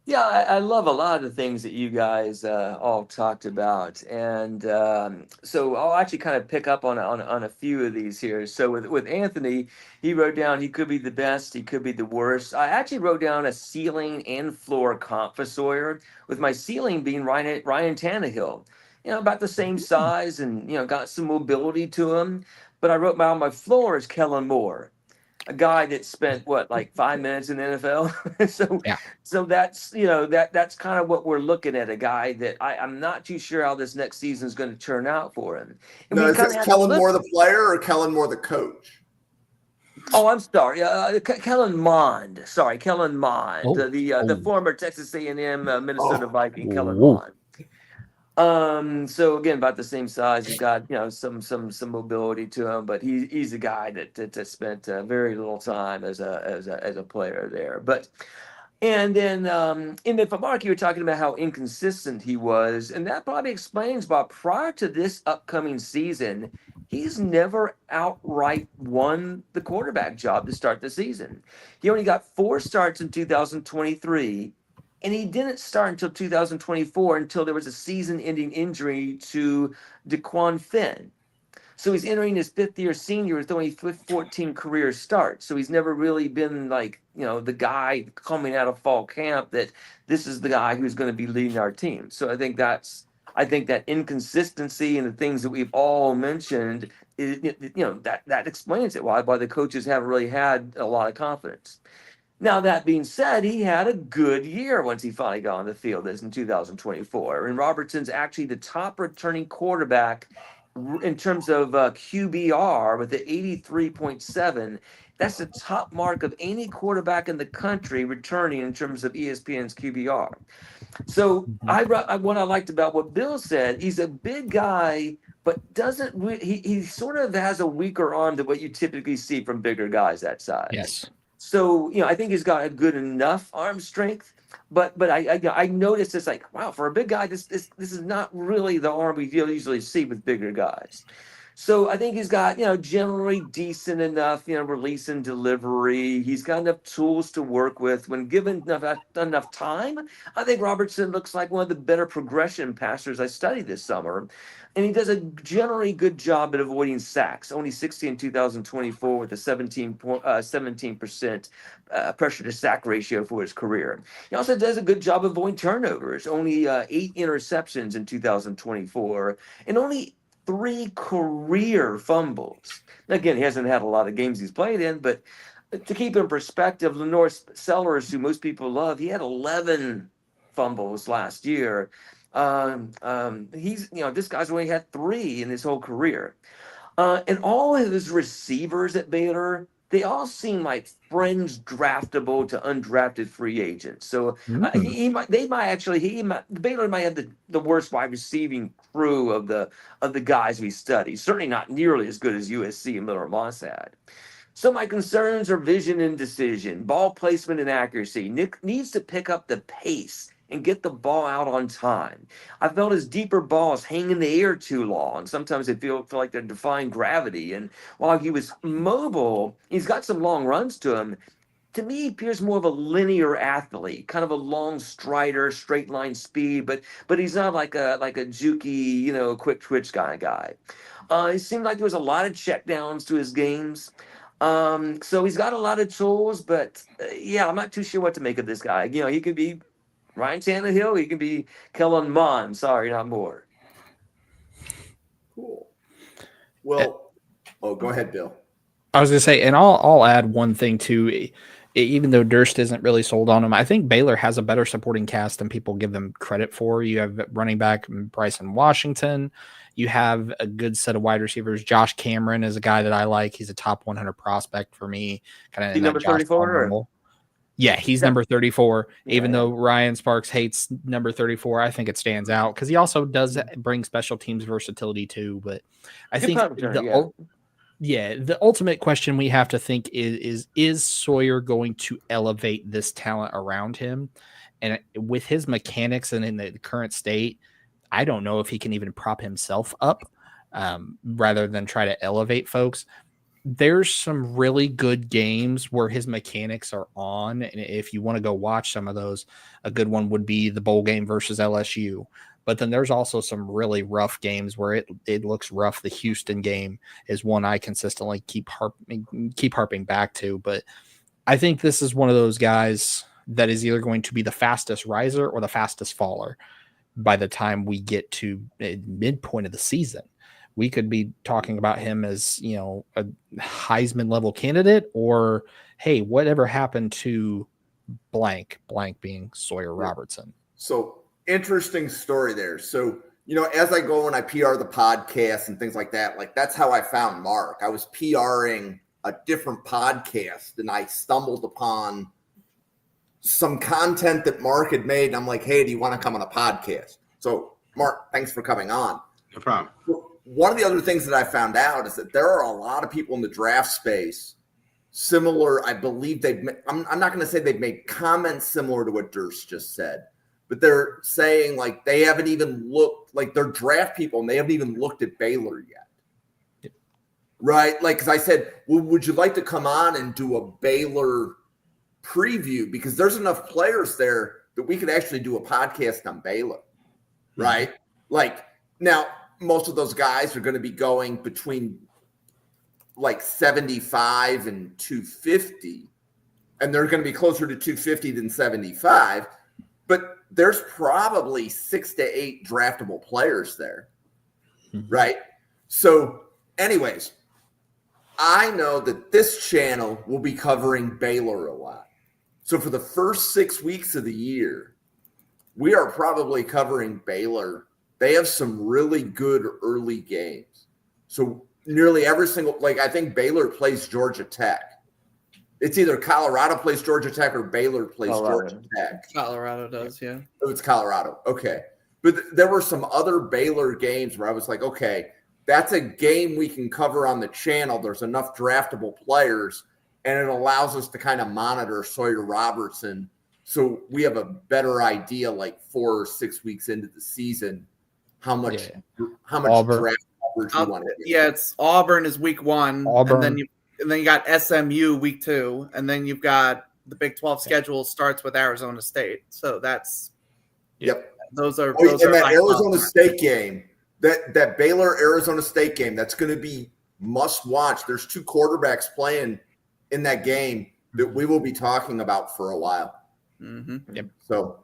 Yeah, I love a lot of the things that you guys all talked about, and so I'll actually kind of pick up on a few of these here. So with Anthony, he wrote down he could be the best, he could be the worst. I actually wrote down a ceiling and floor comp for Sawyer, with my ceiling being Ryan Tannehill, about the same size and got some mobility to him. But I wrote down my floor is Kellen Moore, a guy that spent 5 minutes in the NFL. So that's that's kind of what we're looking at, a guy that I'm not too sure how this next season is going to turn out for him. And is this Kellen Moore the player or Kellen Moore the coach? Oh, I'm sorry, Kellen Mond. Sorry, Kellen Mond, the former Texas A&M Minnesota Viking, Kellen Mond. So again, about the same size. He's got some mobility to him, but he's a guy that spent very little time as a player there. But and then for Mark, you were talking about how inconsistent he was, and that probably explains why prior to this upcoming season, he's never outright won the quarterback job to start the season. He only got 4 starts in 2023. And he didn't start until 2024 until there was a season-ending injury to DeQuan Finn. So he's entering his 5th-year senior with only 14 career starts. So he's never really been the guy coming out of fall camp that this is the guy who's going to be leading our team. So I think that inconsistency and the things that we've all mentioned, that explains it, why the coaches haven't really had a lot of confidence. Now, that being said, he had a good year once he finally got on the field as in 2024. And Robertson's actually the top returning quarterback in terms of QBR with the 83.7. That's the top mark of any quarterback in the country returning in terms of ESPN's QBR. So what I liked about what Bill said, he's a big guy, but he sort of has a weaker arm than what you typically see from bigger guys that size. Yes. So, I think he's got a good enough arm strength, but I noticed it's wow, for a big guy, this is not really the arm we usually see with bigger guys. So I think he's got, generally decent enough, release and delivery. He's got enough tools to work with. When given enough time, I think Robertson looks like one of the better progression passers I studied this summer. And he does a generally good job at avoiding sacks, only 60 in 2024 with a 17% pressure to sack ratio for his career. He also does a good job avoiding turnovers, only 8 interceptions in 2024, and only 3 career fumbles. Again, he hasn't had a lot of games he's played in, but to keep in perspective, Lenore Sellers, who most people love, he had 11 fumbles last year. He's this guy's only had 3 in his whole career, and all of his receivers at Baylor, they all seem like fringe draftable to undrafted free agents. So Baylor might have the worst wide receiving crew of the guys we study. Certainly not nearly as good as USC and Miller Moss had. So my concerns are vision and decision, ball placement and accuracy. Nick needs to pick up the pace and get the ball out on time. I felt his deeper balls hang in the air too long. Sometimes they feel like they're defying gravity. And while he was mobile, he's got some long runs to him. To me, he appears more of a linear athlete, kind of a long strider, straight line speed, but he's not like a jukey, quick twitch kind of guy. It seemed like there was a lot of checkdowns to his games. So he's got a lot of tools, but yeah, I'm not too sure what to make of this guy. He could be Ryan Tannehill, he could be Kellen Mond. Sorry, not more. Cool. Well, go ahead, Bill. I was going to say, and I'll add one thing too. Even though Durst isn't really sold on him, I think Baylor has a better supporting cast than people give them credit for. You have running back Bryson Washington. You have a good set of wide receivers. Josh Cameron is a guy that I like. He's a top 100 prospect for me. Kind of number 34. Yeah, he's number 34. Yeah. Even though Ryan Sparks hates number 34, I think it stands out because he also does bring special teams versatility too. But I think the ultimate question we have to think is Sawyer going to elevate this talent around him? And with his mechanics and in the current state, I don't know if he can even prop himself up rather than try to elevate folks. There's some really good games where his mechanics are on. And if you want to go watch some of those, a good one would be the bowl game versus LSU. But then there's also some really rough games where it looks rough. The Houston game is one I consistently keep harping back to. But I think this is one of those guys that is either going to be the fastest riser or the fastest faller by the time we get to midpoint of the season. We could be talking about him as, a Heisman level candidate, or, hey, whatever happened to blank being Sawyer Robertson. So interesting story there. So, as I go and I PR the podcast and things like that, that's how I found Mark. I was PRing a different podcast and I stumbled upon some content that Mark had made. And I'm like, hey, do you want to come on a podcast? So Mark, thanks for coming on. No problem. One of the other things that I found out is that there are a lot of people in the draft space similar. I believe I'm not going to say they've made comments similar to what Durst just said, but they're saying they haven't even looked, they're draft people and they haven't even looked at Baylor yet. Yep. Right? Because I said, well, would you like to come on and do a Baylor preview? Because there's enough players there that we could actually do a podcast on Baylor. Right? Now, most of those guys are going to be going between 75 and 250, and they're going to be closer to 250 than 75. But there's probably 6 to 8 draftable players there, right? So, anyways, I know that this channel will be covering Baylor a lot. So for the first 6 weeks of the year, we are probably covering Baylor. They have some really good early games. So nearly every single, I think Baylor plays Georgia Tech. It's either Colorado plays Georgia Tech or Baylor plays Georgia Tech. Colorado does, yeah. Oh, it's Colorado. Okay. But there were some other Baylor games where I was like, okay, that's a game we can cover on the channel. There's enough draftable players, and it allows us to kind of monitor Sawyer Robertson. So we have a better idea 4 or 6 weeks into the season how much Auburn. draft coverage you want to get. Yeah, it's Auburn is week 1, Auburn. and then you got SMU week 2, and then you've got the Big 12 schedule starts with Arizona State. So that's those are that Arizona State game, that Baylor Arizona State game, that's going to be must watch. There's 2 quarterbacks playing in that game that we will be talking about for a while. Mm-hmm. Yep. So,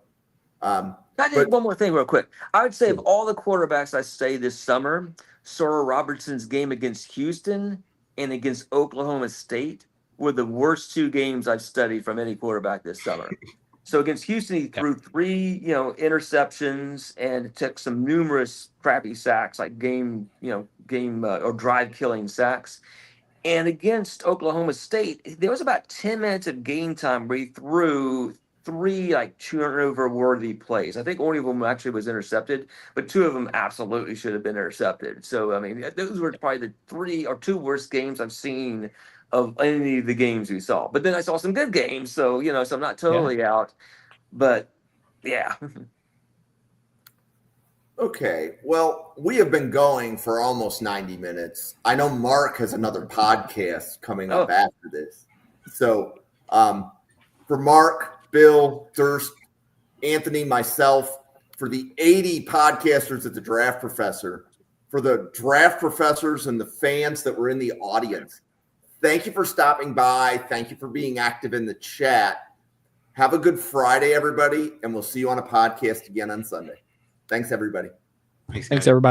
I did one more thing real quick. I would say of all the quarterbacks I studied this summer, Sawyer Robertson's game against Houston and against Oklahoma State were the worst 2 games I've studied from any quarterback this summer. So against Houston, he threw 3, interceptions and took some numerous crappy sacks, game or drive-killing sacks. And against Oklahoma State, there was about 10 minutes of game time where he threw 3 turnover-worthy plays. I think only of them actually was intercepted, but 2 of them absolutely should have been intercepted. So, those were probably the 3 or 2 worst games I've seen of any of the games we saw. But then I saw some good games, so, so I'm not totally out. But Yeah. Okay. Well, we have been going for almost 90 minutes. I know Mark has another podcast coming up after this. So for Mark, Bill, Durst, Anthony, myself, for the 80 podcasters at the Draft Professor, for the draft professors and the fans that were in the audience, thank you for stopping by. Thank you for being active in the chat. Have a good Friday, everybody, and we'll see you on a podcast again on Sunday. Thanks, everybody. Thanks, everybody.